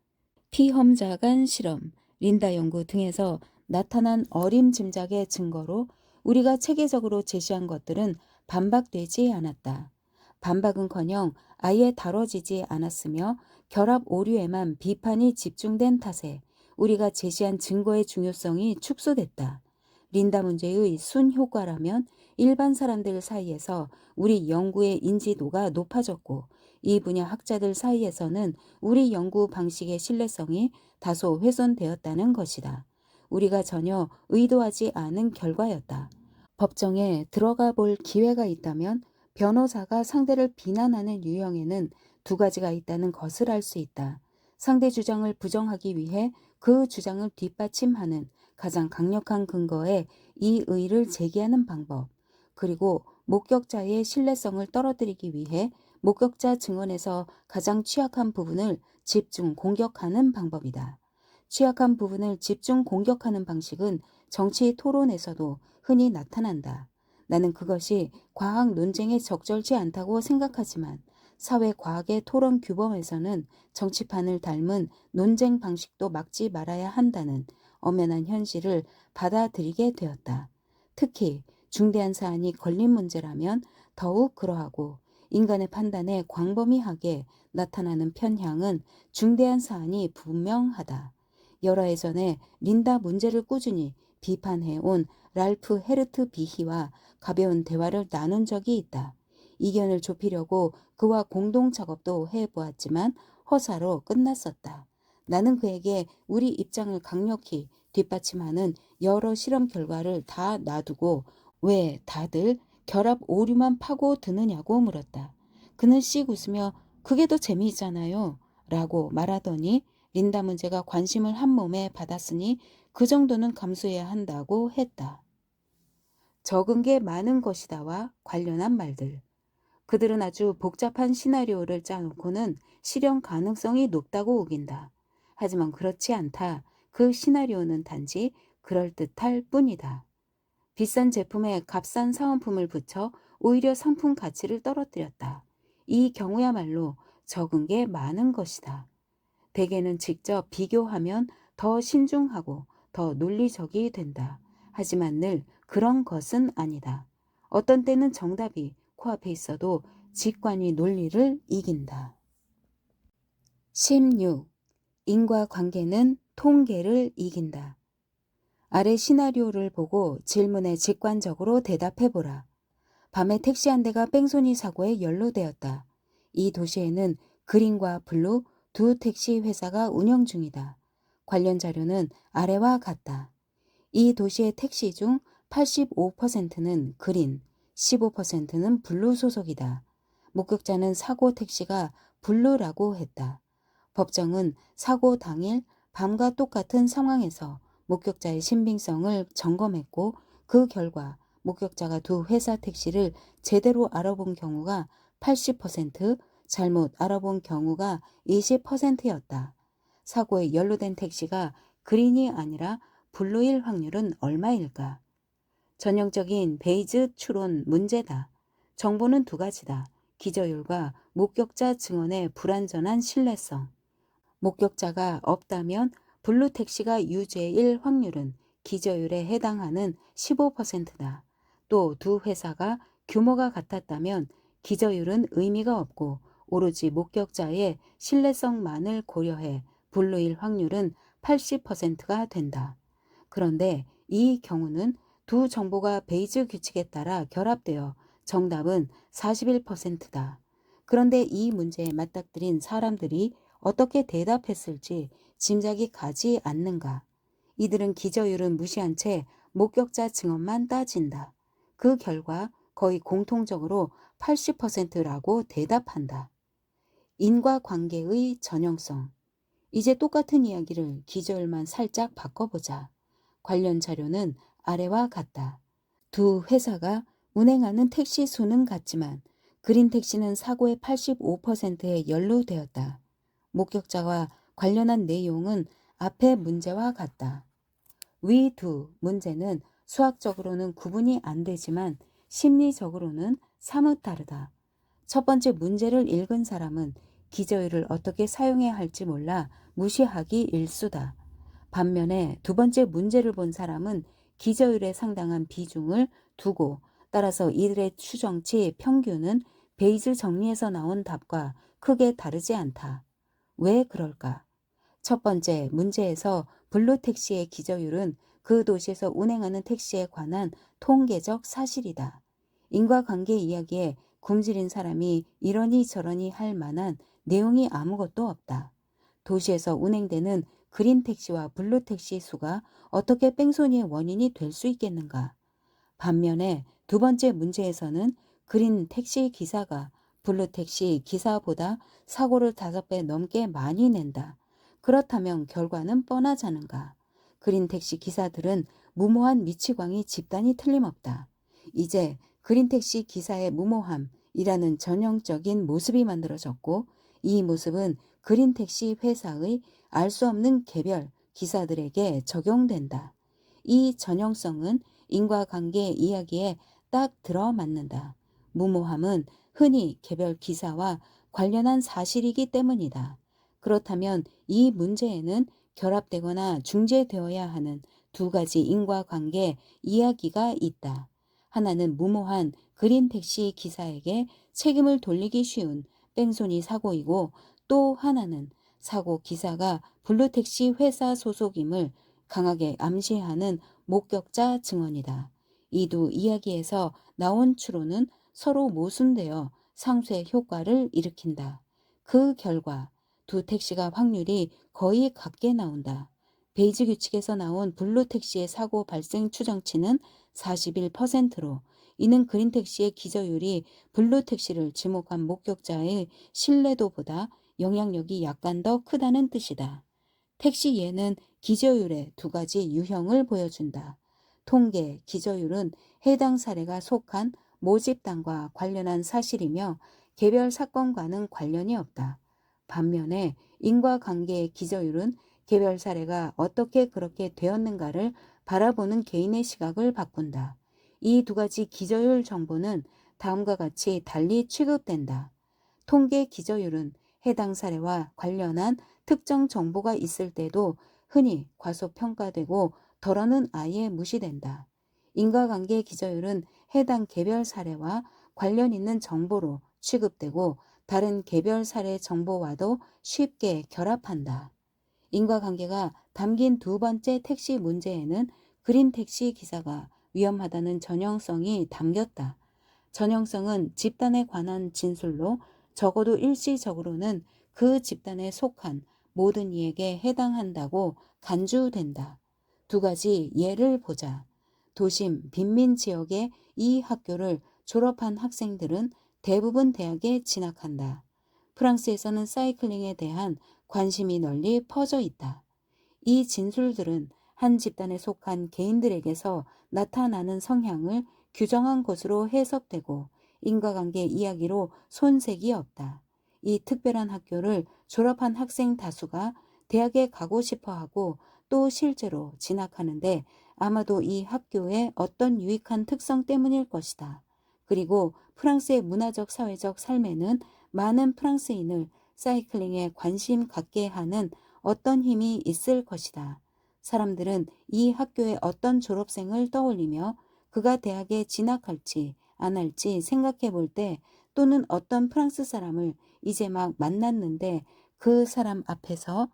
피험자 간 실험, 린다 연구 등에서 나타난 어림짐작의 증거로 우리가 체계적으로 제시한 것들은 반박되지 않았다. 반박은커녕 아예 다뤄지지 않았으며 결합 오류에만 비판이 집중된 탓에 우리가 제시한 증거의 중요성이 축소됐다. 린다 문제의 순효과라면 일반 사람들 사이에서 우리 연구의 인지도가 높아졌고 이 분야 학자들 사이에서는 우리 연구 방식의 신뢰성이 다소 훼손되었다는 것이다. 우리가 전혀 의도하지 않은 결과였다. 법정에 들어가 볼 기회가 있다면 변호사가 상대를 비난하는 유형에는 두 가지가 있다는 것을 알 수 있다. 상대 주장을 부정하기 위해 그 주장을 뒷받침하는 가장 강력한 근거에 이의를 제기하는 방법, 그리고 목격자의 신뢰성을 떨어뜨리기 위해 목격자 증언에서 가장 취약한 부분을 집중 공격하는 방법이다. 취약한 부분을 집중 공격하는 방식은 정치 토론에서도 흔히 나타난다. 나는 그것이 과학 논쟁에 적절치 않다고 생각하지만 사회과학의 토론 규범에서는 정치판을 닮은 논쟁 방식도 막지 말아야 한다는 엄연한 현실을 받아들이게 되었다. 특히 중대한 사안이 걸린 문제라면 더욱 그러하고 인간의 판단에 광범위하게 나타나는 편향은 중대한 사안이 분명하다. 여러 해 전에 린다 문제를 꾸준히 비판해온 랄프 헤르트 비히와 가벼운 대화를 나눈 적이 있다. 이견을 좁히려고 그와 공동 작업도 해보았지만 허사로 끝났었다. 나는 그에게 우리 입장을 강력히 뒷받침하는 여러 실험 결과를 다 놔두고 왜 다들 결합 오류만 파고 드느냐고 물었다. 그는 씩 웃으며 그게 더 재미있잖아요. 라고 말하더니 린다 문제가 관심을 한 몸에 받았으니 그 정도는 감수해야 한다고 했다. 적은 게 많은 것이다와 관련한 말들. 그들은 아주 복잡한 시나리오를 짜놓고는 실현 가능성이 높다고 우긴다. 하지만 그렇지 않다. 그 시나리오는 단지 그럴듯할 뿐이다. 비싼 제품에 값싼 사은품을 붙여 오히려 상품 가치를 떨어뜨렸다. 이 경우야말로 적은 게 많은 것이다. 대개는 직접 비교하면 더 신중하고 더 논리적이 된다. 하지만 늘 그런 것은 아니다. 어떤 때는 정답이 코앞에 있어도 직관이 논리를 이긴다. 16. 인과관계는 통계를 이긴다. 아래 시나리오를 보고 질문에 직관적으로 대답해보라. 밤에 택시 한 대가 뺑소니 사고에 연루되었다. 이 도시에는 그린과 블루 두 택시 회사가 운영 중이다. 관련 자료는 아래와 같다. 이 도시의 택시 중 85%는 그린, 15%는 블루 소속이다. 목격자는 사고 택시가 블루라고 했다. 법정은 사고 당일 밤과 똑같은 상황에서 목격자의 신빙성을 점검했고 그 결과 목격자가 두 회사 택시를 제대로 알아본 경우가 80%, 잘못 알아본 경우가 20%였다. 사고에 연루된 택시가 그린이 아니라 블루일 확률은 얼마일까? 전형적인 베이즈 추론 문제다. 정보는 두 가지다. 기저율과 목격자 증언의 불완전한 신뢰성. 목격자가 없다면 블루 택시가 유죄일 확률은 기저율에 해당하는 15%다. 또 두 회사가 규모가 같았다면 기저율은 의미가 없고 오로지 목격자의 신뢰성만을 고려해 블루일 확률은 80%가 된다. 그런데 이 경우는 두 정보가 베이즈 규칙에 따라 결합되어 정답은 41%다. 그런데 이 문제에 맞닥뜨린 사람들이 어떻게 대답했을지 짐작이 가지 않는가. 이들은 기저율은 무시한 채 목격자 증언만 따진다. 그 결과 거의 공통적으로 80%라고 대답한다. 인과관계의 전형성. 이제 똑같은 이야기를 기저율만 살짝 바꿔보자. 관련 자료는 아래와 같다. 두 회사가 운행하는 택시 수는 같지만 그린 택시는 사고의 85%에 연루되었다. 목격자와 관련한 내용은 앞의 문제와 같다. 위 두 문제는 수학적으로는 구분이 안 되지만 심리적으로는 사뭇 다르다. 첫 번째 문제를 읽은 사람은 기저율을 어떻게 사용해야 할지 몰라 무시하기 일수다. 반면에 두 번째 문제를 본 사람은 기저율에 상당한 비중을 두고 따라서 이들의 추정치 평균은 베이즈 정리에서 나온 답과 크게 다르지 않다. 왜 그럴까? 첫 번째 문제에서 블루 택시의 기저율은 그 도시에서 운행하는 택시에 관한 통계적 사실이다. 인과관계 이야기에 굶주린 사람이 이러니 저러니 할 만한 내용이 아무것도 없다. 도시에서 운행되는 그린 택시와 블루 택시 수가 어떻게 뺑소니의 원인이 될 수 있겠는가? 반면에 두 번째 문제에서는 그린 택시 기사가 블루 택시 기사보다 사고를 5배 넘게 많이 낸다. 그렇다면 결과는 뻔하자는가. 그린 택시 기사들은 무모한 미치광이 집단이 틀림없다. 이제 그린 택시 기사의 무모함이라는 전형적인 모습이 만들어졌고 이 모습은 그린 택시 회사의 알 수 없는 개별 기사들에게 적용된다. 이 전형성은 인과관계 이야기에 딱 들어맞는다. 무모함은 흔히 개별 기사와 관련한 사실이기 때문이다. 그렇다면 이 문제에는 결합되거나 중재되어야 하는 두 가지 인과관계 이야기가 있다. 하나는 무모한 그린 택시 기사에게 책임을 돌리기 쉬운 뺑소니 사고이고 또 하나는 사고 기사가 블루 택시 회사 소속임을 강하게 암시하는 목격자 증언이다. 이 두 이야기에서 나온 추론은 서로 모순되어 상쇄 효과를 일으킨다. 그 결과 두 택시가 확률이 거의 같게 나온다. 베이지 규칙에서 나온 블루 택시의 사고 발생 추정치는 41%로 이는 그린 택시의 기저율이 블루 택시를 지목한 목격자의 신뢰도보다 영향력이 약간 더 크다는 뜻이다. 택시 예는 기저율의 두 가지 유형을 보여준다. 통계, 기저율은 해당 사례가 속한 모집단과 관련한 사실이며 개별 사건과는 관련이 없다. 반면에 인과관계의 기저율은 개별 사례가 어떻게 그렇게 되었는가를 바라보는 개인의 시각을 바꾼다. 이 두 가지 기저율 정보는 다음과 같이 달리 취급된다. 통계 기저율은 해당 사례와 관련한 특정 정보가 있을 때도 흔히 과소평가되고 덜어는 아예 무시된다. 인과관계 기저율은 해당 개별 사례와 관련 있는 정보로 취급되고 다른 개별 사례 정보와도 쉽게 결합한다. 인과관계가 담긴 두 번째 택시 문제에는 그린 택시 기사가 위험하다는 전형성이 담겼다. 전형성은 집단에 관한 진술로 적어도 일시적으로는 그 집단에 속한 모든 이에게 해당한다고 간주된다. 두 가지 예를 보자. 도심 빈민 지역의 이 학교를 졸업한 학생들은 대부분 대학에 진학한다. 프랑스에서는 사이클링에 대한 관심이 널리 퍼져 있다. 이 진술들은 한 집단에 속한 개인들에게서 나타나는 성향을 규정한 것으로 해석되고 인과관계 이야기로 손색이 없다. 이 특별한 학교를 졸업한 학생 다수가 대학에 가고 싶어 하고 또 실제로 진학하는데 아마도 이 학교의 어떤 유익한 특성 때문일 것이다. 그리고 프랑스의 문화적 사회적 삶에는 많은 프랑스인을 사이클링에 관심 갖게 하는 어떤 힘이 있을 것이다. 사람들은 이 학교의 어떤 졸업생을 떠올리며 그가 대학에 진학할지 안 할지 생각해 볼 때 또는 어떤 프랑스 사람을 이제 막 만났는데 그 사람 앞에서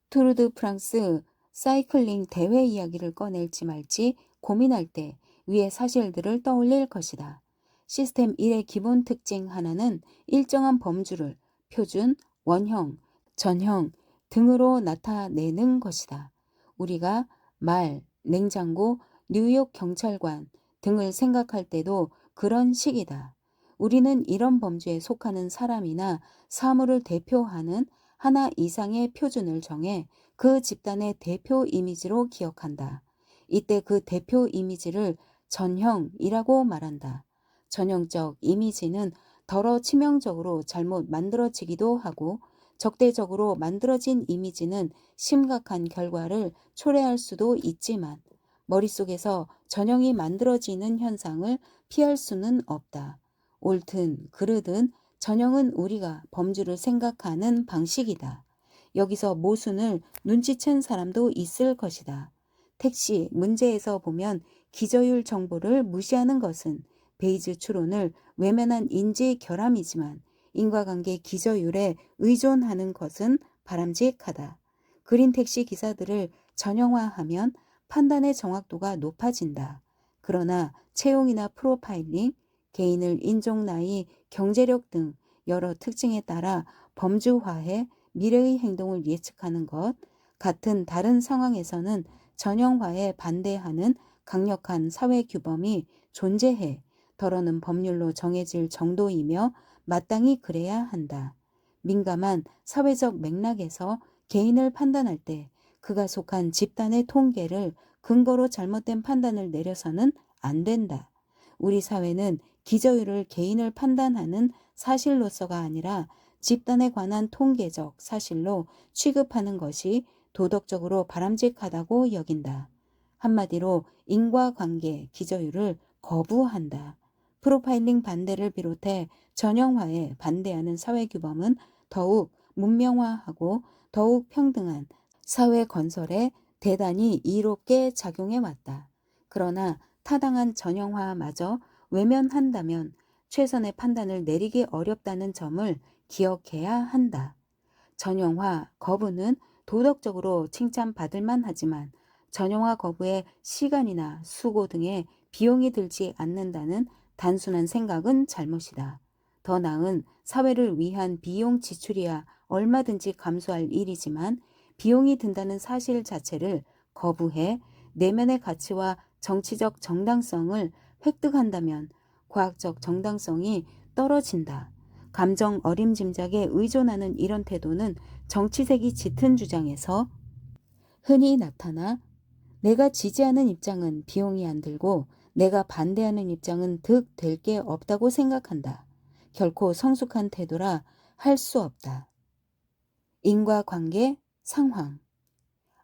투르드 프랑스 사이클링 대회 이야기를 꺼낼지 말지 고민할 때 위의 사실들을 떠올릴 것이다. 시스템 1의 기본 특징 하나는 일정한 범주를 표준, 원형, 전형 등으로 나타내는 것이다. 우리가 말, 냉장고, 뉴욕 경찰관 등을 생각할 때도 그런 식이다. 우리는 이런 범주에 속하는 사람이나 사물을 대표하는 하나 이상의 표준을 정해 그 집단의 대표 이미지로 기억한다. 이때 그 대표 이미지를 전형이라고 말한다. 전형적 이미지는 덜어 치명적으로 잘못 만들어지기도 하고 적대적으로 만들어진 이미지는 심각한 결과를 초래할 수도 있지만 머릿속에서 전형이 만들어지는 현상을 피할 수는 없다. 옳든 그르든 전형은 우리가 범주를 생각하는 방식이다. 여기서 모순을 눈치챈 사람도 있을 것이다. 택시 문제에서 보면 기저율 정보를 무시하는 것은 베이즈 추론을 외면한 인지 결함이지만 인과관계 기저율에 의존하는 것은 바람직하다. 그린 택시 기사들을 전형화하면 판단의 정확도가 높아진다. 그러나 채용이나 프로파일링, 개인을 인종, 나이, 경제력 등 여러 특징에 따라 범주화해 미래의 행동을 예측하는 것, 같은 다른 상황에서는 전형화에 반대하는 강력한 사회 규범이 존재해 덜어는 법률로 정해질 정도이며 마땅히 그래야 한다. 민감한 사회적 맥락에서 개인을 판단할 때 그가 속한 집단의 통계를 근거로 잘못된 판단을 내려서는 안 된다. 우리 사회는 기저율을 개인을 판단하는 사실로서가 아니라 집단에 관한 통계적 사실로 취급하는 것이 도덕적으로 바람직하다고 여긴다. 한마디로 인과관계 기저율을 거부한다. 프로파일링 반대를 비롯해 전형화에 반대하는 사회규범은 더욱 문명화하고 더욱 평등한 사회 건설에 대단히 이롭게 작용해 왔다. 그러나 타당한 전형화마저 외면한다면 최선의 판단을 내리기 어렵다는 점을 기억해야 한다. 전형화 거부는 도덕적으로 칭찬받을 만하지만 전형화 거부에 시간이나 수고 등의 비용이 들지 않는다는 단순한 생각은 잘못이다. 더 나은 사회를 위한 비용 지출이야 얼마든지 감수할 일이지만 비용이 든다는 사실 자체를 거부해 내면의 가치와 정치적 정당성을 획득한다면 과학적 정당성이 떨어진다. 감정 어림짐작에 의존하는 이런 태도는 정치색이 짙은 주장에서 흔히 나타나 내가 지지하는 입장은 비용이 안 들고 내가 반대하는 입장은 득 될 게 없다고 생각한다. 결코 성숙한 태도라 할 수 없다. 인과관계 상황.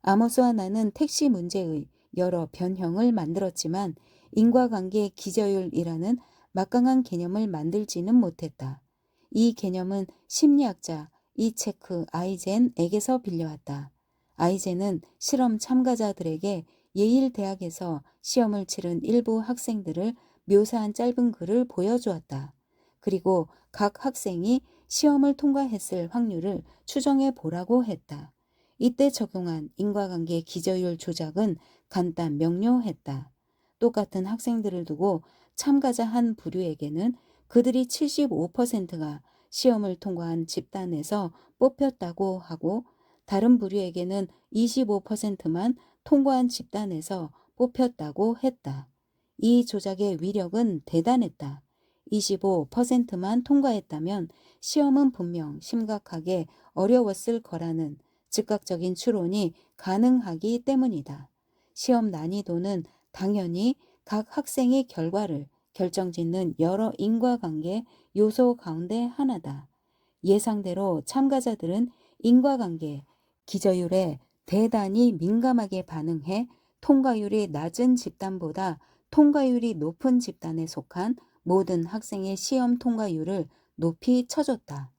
아모스와 나는 택시 문제의 여러 변형을 만들었지만 인과관계 기저율이라는 막강한 개념을 만들지는 못했다. 이 개념은 심리학자 이체크 아이젠에게서 빌려왔다. 아이젠은 실험 참가자들에게 예일 대학에서 시험을 치른 일부 학생들을 묘사한 짧은 글을 보여주었다. 그리고 각 학생이 시험을 통과했을 확률을 추정해 보라고 했다. 이때 적용한 인과관계 기저율 조작은 간단 명료했다. 똑같은 학생들을 두고 참가자 한 부류에게는 그들이 75%가 시험을 통과한 집단에서 뽑혔다고 하고 다른 부류에게는 25%만 통과한 집단에서 뽑혔다고 했다. 이 조작의 위력은 대단했다. 25%만 통과했다면 시험은 분명 심각하게 어려웠을 거라는 즉각적인 추론이 가능하기 때문이다. 시험 난이도는 당연히 각 학생의 결과를 결정짓는 여러 인과관계 요소 가운데 하나다. 예상대로 참가자들은 인과관계 기저율에 대단히 민감하게 반응해 통과율이 낮은 집단보다 통과율이 높은 집단에 속한 모든 학생의 시험 통과율을 높이 쳐줬다.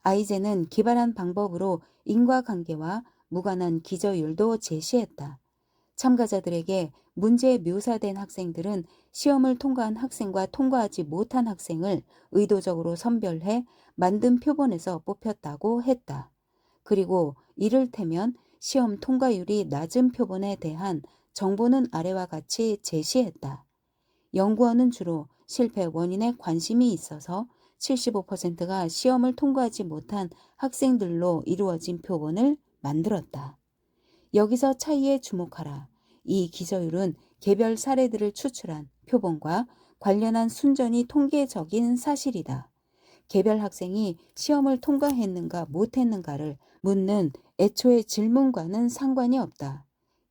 아이젠은 기발한 방법으로 인과관계와 무관한 기저율도 제시했다. 참가자들에게 문제에 묘사된 학생들은 시험을 통과한 학생과 통과하지 못한 학생을 의도적으로 선별해 만든 표본에서 뽑혔다고 했다. 그리고 이를테면 시험 통과율이 낮은 표본에 대한 정보는 아래와 같이 제시했다. 연구원은 주로 실패 원인에 관심이 있어서 75%가 시험을 통과하지 못한 학생들로 이루어진 표본을 만들었다. 여기서 차이에 주목하라. 이 기저율은 개별 사례들을 추출한 표본과 관련한 순전히 통계적인 사실이다. 개별 학생이 시험을 통과했는가 못했는가를 묻는 애초의 질문과는 상관이 없다.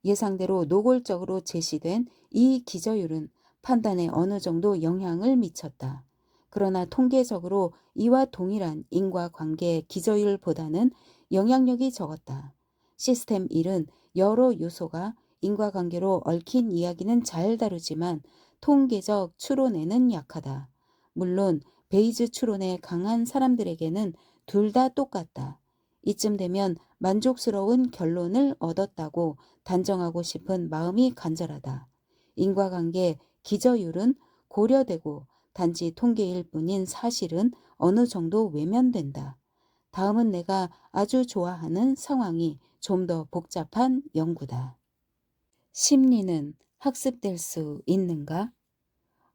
예상대로 노골적으로 제시된 이 기저율은 판단에 어느 정도 영향을 미쳤다. 그러나 통계적으로 이와 동일한 인과관계 기저율보다는 영향력이 적었다. 시스템 1은 여러 요소가 인과관계로 얽힌 이야기는 잘 다루지만 통계적 추론에는 약하다. 물론 베이즈 추론에 강한 사람들에게는 둘 다 똑같다. 이쯤 되면 만족스러운 결론을 얻었다고 단정하고 싶은 마음이 간절하다. 인과관계 기저율은 고려되고 단지 통계일 뿐인 사실은 어느 정도 외면된다. 다음은 내가 아주 좋아하는 상황이 좀 더 복잡한 연구다. 심리는 학습될 수 있는가?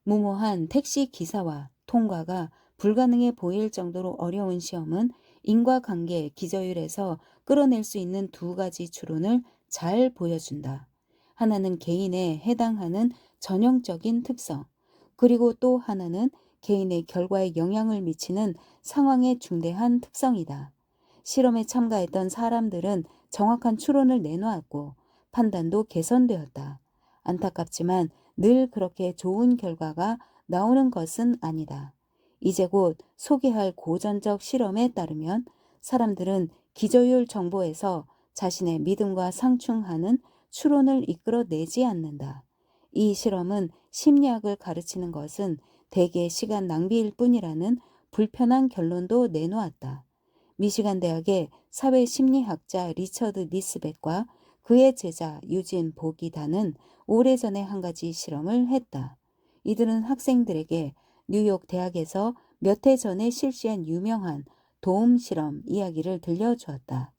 무모한 택시 기사와 통과가 불가능해 보일 정도로 어려운 시험은 인과관계 기저율에서 끌어낼 수 있는 두 가지 추론을 잘 보여준다. 하나는 개인에 해당하는 전형적인 특성, 그리고 또 하나는 개인의 결과에 영향을 미치는 상황의 중대한 특성이다. 실험에 참가했던 사람들은 정확한 추론을 내놓았고 판단도 개선되었다. 안타깝지만 늘 그렇게 좋은 결과가 나오는 것은 아니다. 이제 곧 소개할 고전적 실험에 따르면 사람들은 기저율 정보에서 자신의 믿음과 상충하는 추론을 이끌어내지 않는다. 이 실험은 심리학을 가르치는 것은 대개 시간 낭비일 뿐이라는 불편한 결론도 내놓았다. 미시간 대학의 사회심리학자 리처드 니스벳과 그의 제자 유진 보기단은 오래전에 한 가지 실험을 했다. 이들은 학생들에게 뉴욕 대학에서 몇 해 전에 실시한 유명한 도움 실험 이야기를 들려주었다.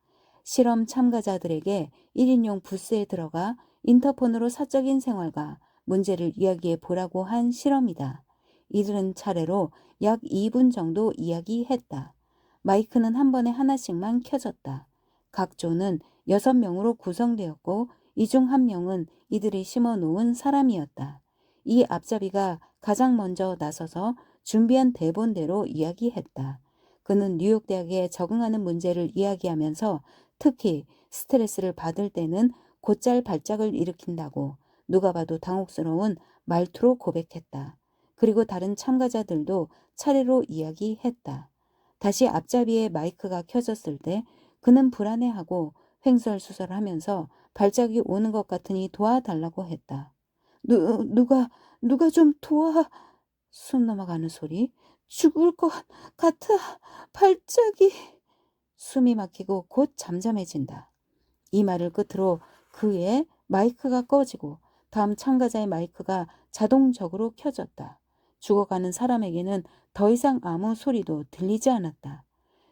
실험 참가자들에게 1인용 부스에 들어가 인터폰으로 사적인 생활과 문제를 이야기해 보라고 한 실험이다. 이들은 차례로 약 2분 정도 이야기했다. 마이크는 한 번에 하나씩만 켜졌다. 각 조는 6명으로 구성되었고 이 중 1명은 이들이 심어놓은 사람이었다. 이 앞잡이가 가장 먼저 나서서 준비한 대본대로 이야기했다. 그는 뉴욕 대학에 적응하는 문제를 이야기하면서 특히 스트레스를 받을 때는 곧잘 발작을 일으킨다고 누가 봐도 당혹스러운 말투로 고백했다. 그리고 다른 참가자들도 차례로 이야기했다. 다시 앞자리에 마이크가 켜졌을 때 그는 불안해하고 횡설수설하면서 발작이 오는 것 같으니 도와달라고 했다. 누가 좀 도와. 숨 넘어가는 소리. 죽을 것 같아. 발작이. 숨이 막히고 곧 잠잠해진다. 이 말을 끝으로 그의 마이크가 꺼지고 다음 참가자의 마이크가 자동적으로 켜졌다. 죽어가는 사람에게는 더 이상 아무 소리도 들리지 않았다.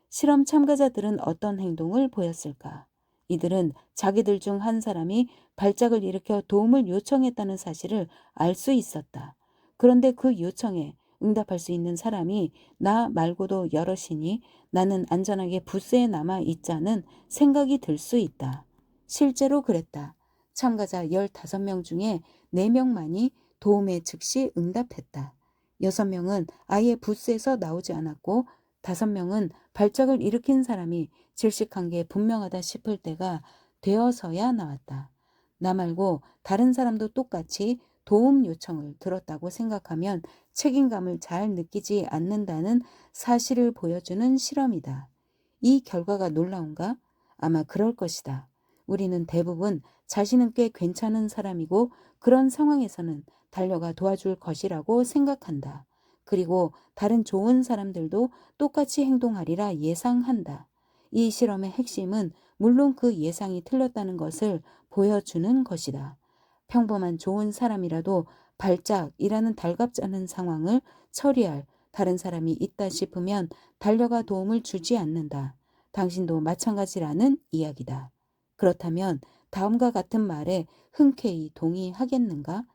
실험 참가자들은 어떤 행동을 보였을까? 이들은 자기들 중 한 사람이 발작을 일으켜 도움을 요청했다는 사실을 알 수 있었다. 그런데 그 요청에 응답할 수 있는 사람이 나 말고도 여럿이니 나는 안전하게 부스에 남아 있자는 생각이 들 수 있다. 실제로 그랬다. 참가자 15명 중에 4명만이 도움에 즉시 응답했다. 6명은 아예 부스에서 나오지 않았고 5명은 발작을 일으킨 사람이 질식한 게 분명하다 싶을 때가 되어서야 나왔다. 나 말고 다른 사람도 똑같이 도움 요청을 들었다고 생각하면 책임감을 잘 느끼지 않는다는 사실을 보여주는 실험이다. 이 결과가 놀라운가? 아마 그럴 것이다. 우리는 대부분 자신은 꽤 괜찮은 사람이고 그런 상황에서는 달려가 도와줄 것이라고 생각한다. 그리고 다른 좋은 사람들도 똑같이 행동하리라 예상한다. 이 실험의 핵심은 물론 그 예상이 틀렸다는 것을 보여주는 것이다. 평범한 좋은 사람이라도 발작이라는 달갑지 않은 상황을 처리할 다른 사람이 있다 싶으면 달려가 도움을 주지 않는다. 당신도 마찬가지라는 이야기다. 그렇다면 다음과 같은 말에 흔쾌히 동의하겠는가?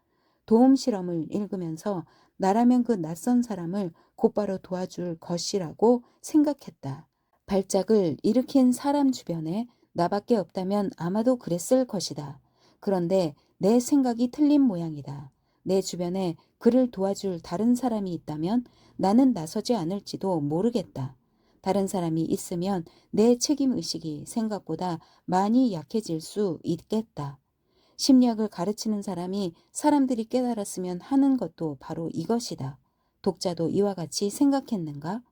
도움 실험을 읽으면서 나라면 그 낯선 사람을 곧바로 도와줄 것이라고 생각했다. 발작을 일으킨 사람 주변에 나밖에 없다면 아마도 그랬을 것이다. 그런데 내 생각이 틀린 모양이다. 내 주변에 그를 도와줄 다른 사람이 있다면 나는 나서지 않을지도 모르겠다. 다른 사람이 있으면 내 책임의식이 생각보다 많이 약해질 수 있겠다. 심리학을 가르치는 사람이 사람들이 깨달았으면 하는 것도 바로 이것이다. 독자도 이와 같이 생각했는가?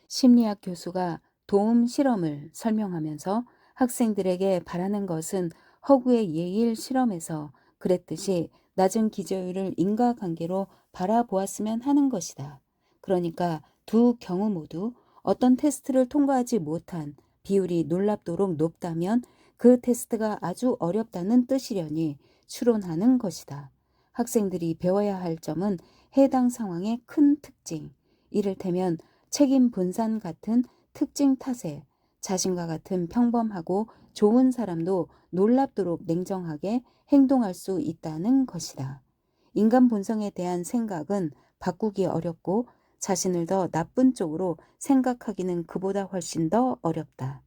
심리학 교수가 도움 실험을 설명하면서 학생들에게 바라는 것은 허구의 예일 실험에서 그랬듯이 낮은 기저율을 인과관계로 바라보았으면 하는 것이다. 그러니까 두 경우 모두 어떤 테스트를 통과하지 못한 비율이 놀랍도록 높다면 그 테스트가 아주 어렵다는 뜻이려니 추론하는 것이다. 학생들이 배워야 할 점은 해당 상황의 큰 특징, 이를테면 책임 분산 같은 특징 탓에 자신과 같은 평범하고 좋은 사람도 놀랍도록 냉정하게 행동할 수 있다는 것이다. 인간 본성에 대한 생각은 바꾸기 어렵고 자신을 더 나쁜 쪽으로 생각하기는 그보다 훨씬 더 어렵다.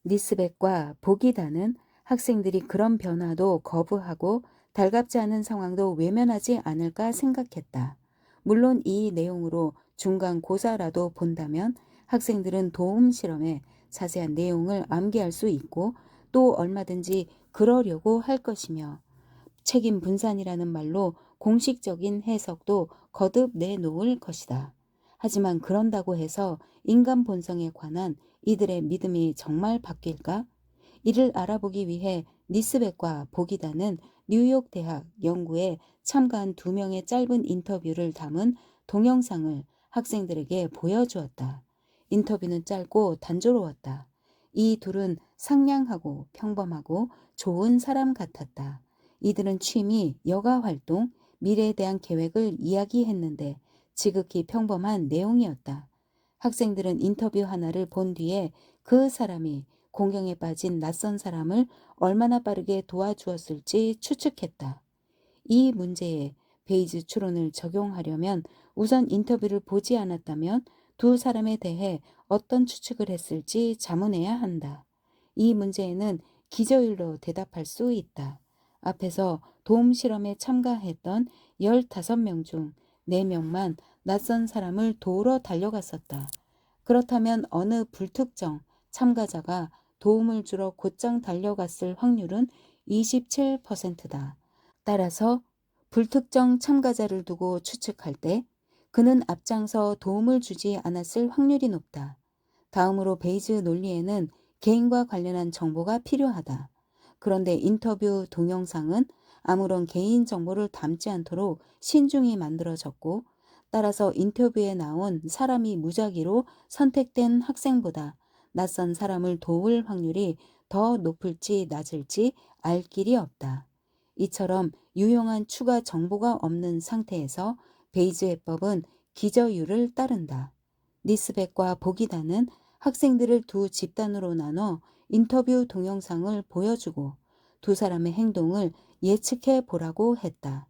니스백과 보기다는 학생들이 그런 변화도 거부하고 달갑지 않은 상황도 외면하지 않을까 생각했다. 물론 이 내용으로 중간고사라도 본다면 학생들은 도움 실험의 자세한 내용을 암기할 수 있고 또 얼마든지 그러려고 할 것이며 책임 분산이라는 말로 공식적인 해석도 거듭 내놓을 것이다. 하지만 그런다고 해서 인간 본성에 관한 이들의 믿음이 정말 바뀔까? 이를 알아보기 위해 니스백과 보기다는 뉴욕 대학 연구에 참가한 2명의 짧은 인터뷰를 담은 동영상을 학생들에게 보여주었다. 인터뷰는 짧고 단조로웠다. 이 둘은 상냥하고 평범하고 좋은 사람 같았다. 이들은 취미, 여가 활동, 미래에 대한 계획을 이야기했는데 지극히 평범한 내용이었다. 학생들은 인터뷰 하나를 본 뒤에 그 사람이 공경에 빠진 낯선 사람을 얼마나 빠르게 도와주었을지 추측했다. 이 문제에 베이즈 추론을 적용하려면 우선 인터뷰를 보지 않았다면 두 사람에 대해 어떤 추측을 했을지 자문해야 한다. 이 문제에는 기저율로 대답할 수 있다. 앞에서 도움 실험에 참가했던 15명 중 4명만 낯선 사람을 도우러 달려갔었다. 그렇다면 어느 불특정 참가자가 도움을 주러 곧장 달려갔을 확률은 27%다. 따라서 불특정 참가자를 두고 추측할 때 그는 앞장서 도움을 주지 않았을 확률이 높다. 다음으로 베이즈 논리에는 개인과 관련한 정보가 필요하다. 그런데 인터뷰 동영상은 아무런 개인 정보를 담지 않도록 신중히 만들어졌고, 따라서 인터뷰에 나온 사람이 무작위로 선택된 학생보다 낯선 사람을 도울 확률이 더 높을지 낮을지 알 길이 없다. 이처럼 유용한 추가 정보가 없는 상태에서 베이즈 해법은 기저율을 따른다. 니스백과 보기단은 학생들을 두 집단으로 나눠 인터뷰 동영상을 보여주고 두 사람의 행동을 예측해 보라고 했다.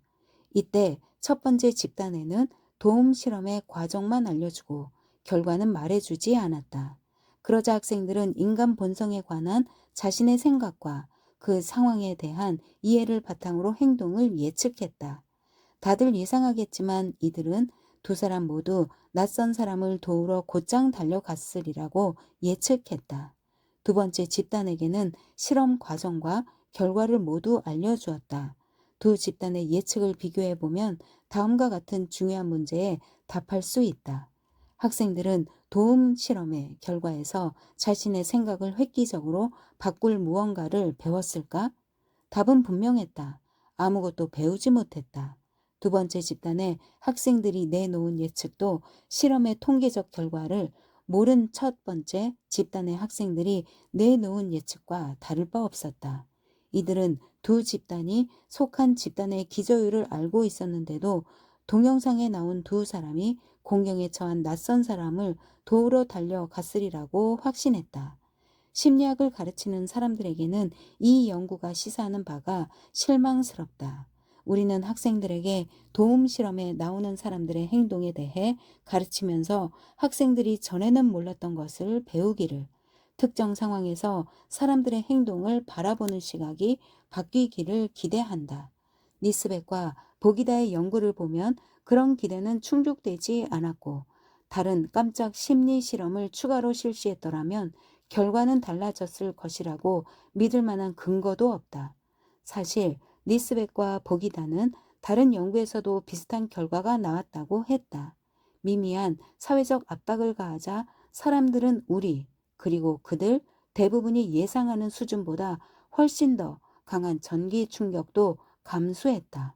이때 첫 번째 집단에는 도움 실험의 과정만 알려주고 결과는 말해주지 않았다. 그러자 학생들은 인간 본성에 관한 자신의 생각과 그 상황에 대한 이해를 바탕으로 행동을 예측했다. 다들 예상하겠지만 이들은 두 사람 모두 낯선 사람을 도우러 곧장 달려갔으리라고 예측했다. 두 번째 집단에게는 실험 과정과 결과를 모두 알려주었다. 두 집단의 예측을 비교해 보면 다음과 같은 중요한 문제에 답할 수 있다. 학생들은 도움 실험의 결과에서 자신의 생각을 획기적으로 바꿀 무언가를 배웠을까? 답은 분명했다. 아무것도 배우지 못했다. 두 번째 집단의 학생들이 내놓은 예측도 실험의 통계적 결과를 모른 첫 번째 집단의 학생들이 내놓은 예측과 다를 바 없었다. 이들은 두 집단이 속한 집단의 기저율을 알고 있었는데도 동영상에 나온 두 사람이 공경에 처한 낯선 사람을 도우러 달려갔으리라고 확신했다. 심리학을 가르치는 사람들에게는 이 연구가 시사하는 바가 실망스럽다. 우리는 학생들에게 도움 실험에 나오는 사람들의 행동에 대해 가르치면서 학생들이 전에는 몰랐던 것을 배우기를, 특정 상황에서 사람들의 행동을 바라보는 시각이 바뀌기를 기대한다. 니스백과 보기다의 연구를 보면 그런 기대는 충족되지 않았고, 다른 깜짝 심리 실험을 추가로 실시했더라면 결과는 달라졌을 것이라고 믿을 만한 근거도 없다. 사실 니스백과 보기다는 다른 연구에서도 비슷한 결과가 나왔다고 했다. 미미한 사회적 압박을 가하자 사람들은 우리, 그리고 그들 대부분이 예상하는 수준보다 훨씬 더 강한 전기 충격도 감수했다.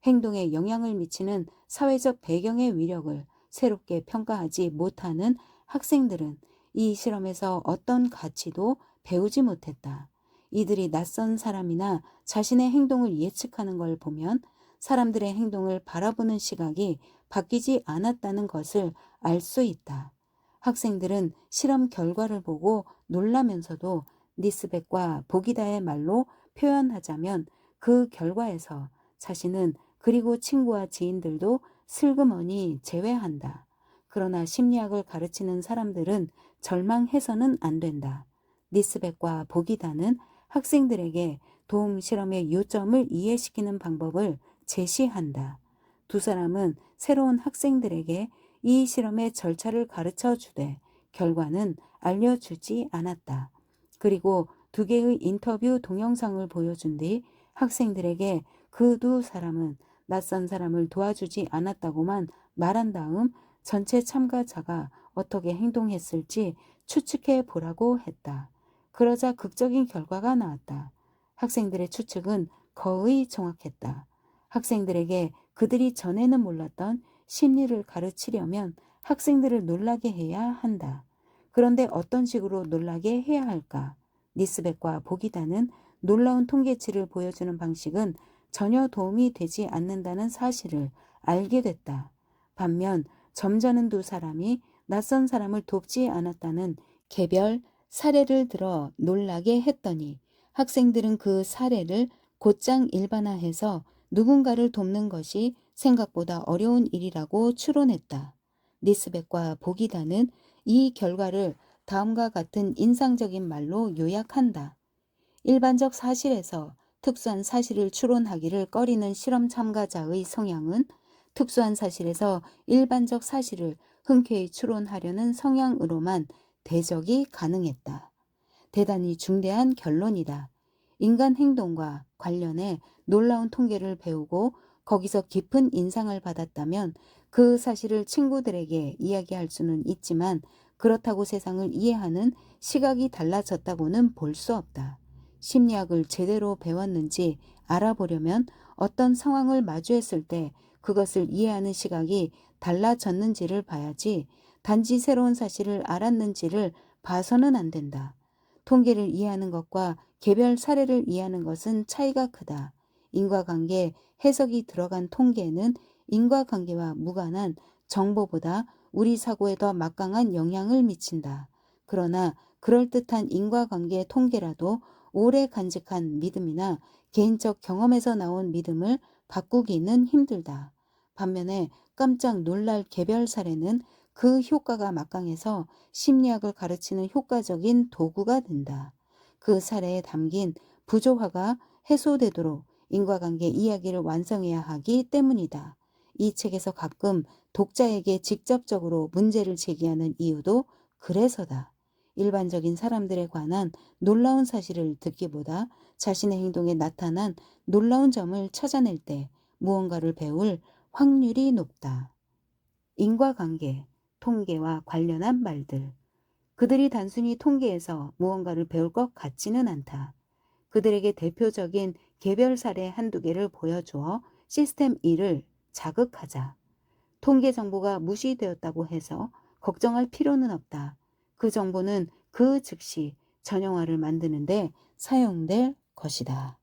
행동에 영향을 미치는 사회적 배경의 위력을 새롭게 평가하지 못하는 학생들은 이 실험에서 어떤 가치도 배우지 못했다. 이들이 낯선 사람이나 자신의 행동을 예측하는 걸 보면 사람들의 행동을 바라보는 시각이 바뀌지 않았다는 것을 알 수 있다. 학생들은 실험 결과를 보고 놀라면서도 니스백과 보기다의 말로 표현하자면 그 결과에서 자신은 그리고 친구와 지인들도 슬그머니 제외한다. 그러나 심리학을 가르치는 사람들은 절망해서는 안 된다. 니스백과 보기다는 학생들에게 도움 실험의 요점을 이해시키는 방법을 제시한다. 두 사람은 새로운 학생들에게 이 실험의 절차를 가르쳐 주되 결과는 알려주지 않았다. 그리고 두 개의 인터뷰 동영상을 보여준 뒤 학생들에게 그 두 사람은 낯선 사람을 도와주지 않았다고만 말한 다음 전체 참가자가 어떻게 행동했을지 추측해 보라고 했다. 그러자 극적인 결과가 나왔다. 학생들의 추측은 거의 정확했다. 학생들에게 그들이 전에는 몰랐던 심리를 가르치려면 학생들을 놀라게 해야 한다. 그런데 어떤 식으로 놀라게 해야 할까? 니스백과 보기다는 놀라운 통계치를 보여주는 방식은 전혀 도움이 되지 않는다는 사실을 알게 됐다. 반면 점잖은 두 사람이 낯선 사람을 돕지 않았다는 개별 사례를 들어 놀라게 했더니 학생들은 그 사례를 곧장 일반화해서 누군가를 돕는 것이 생각보다 어려운 일이라고 추론했다. 니스백과 보기다는 이 결과를 다음과 같은 인상적인 말로 요약한다. 일반적 사실에서 특수한 사실을 추론하기를 꺼리는 실험 참가자의 성향은 특수한 사실에서 일반적 사실을 흔쾌히 추론하려는 성향으로만 대적이 가능했다. 대단히 중대한 결론이다. 인간 행동과 관련해 놀라운 통계를 배우고 거기서 깊은 인상을 받았다면 그 사실을 친구들에게 이야기할 수는 있지만 그렇다고 세상을 이해하는 시각이 달라졌다고는 볼 수 없다. 심리학을 제대로 배웠는지 알아보려면 어떤 상황을 마주했을 때 그것을 이해하는 시각이 달라졌는지를 봐야지 단지 새로운 사실을 알았는지를 봐서는 안 된다. 통계를 이해하는 것과 개별 사례를 이해하는 것은 차이가 크다. 인과관계 해석이 들어간 통계는 인과관계와 무관한 정보보다 우리 사고에 더 막강한 영향을 미친다. 그러나 그럴듯한 인과관계 통계라도 오래 간직한 믿음이나 개인적 경험에서 나온 믿음을 바꾸기는 힘들다. 반면에 깜짝 놀랄 개별 사례는 그 효과가 막강해서 심리학을 가르치는 효과적인 도구가 된다. 그 사례에 담긴 부조화가 해소되도록 인과관계 이야기를 완성해야 하기 때문이다. 이 책에서 가끔 독자에게 직접적으로 문제를 제기하는 이유도 그래서다. 일반적인 사람들에 관한 놀라운 사실을 듣기보다 자신의 행동에 나타난 놀라운 점을 찾아낼 때 무언가를 배울 확률이 높다. 인과관계, 통계와 관련한 말들. 그들이 단순히 통계에서 무언가를 배울 것 같지는 않다. 그들에게 대표적인 개별 사례 한두 개를 보여주어 시스템 1을 자극하자. 통계 정보가 무시되었다고 해서 걱정할 필요는 없다. 그 정보는 그 즉시 전형화를 만드는데 사용될 것이다.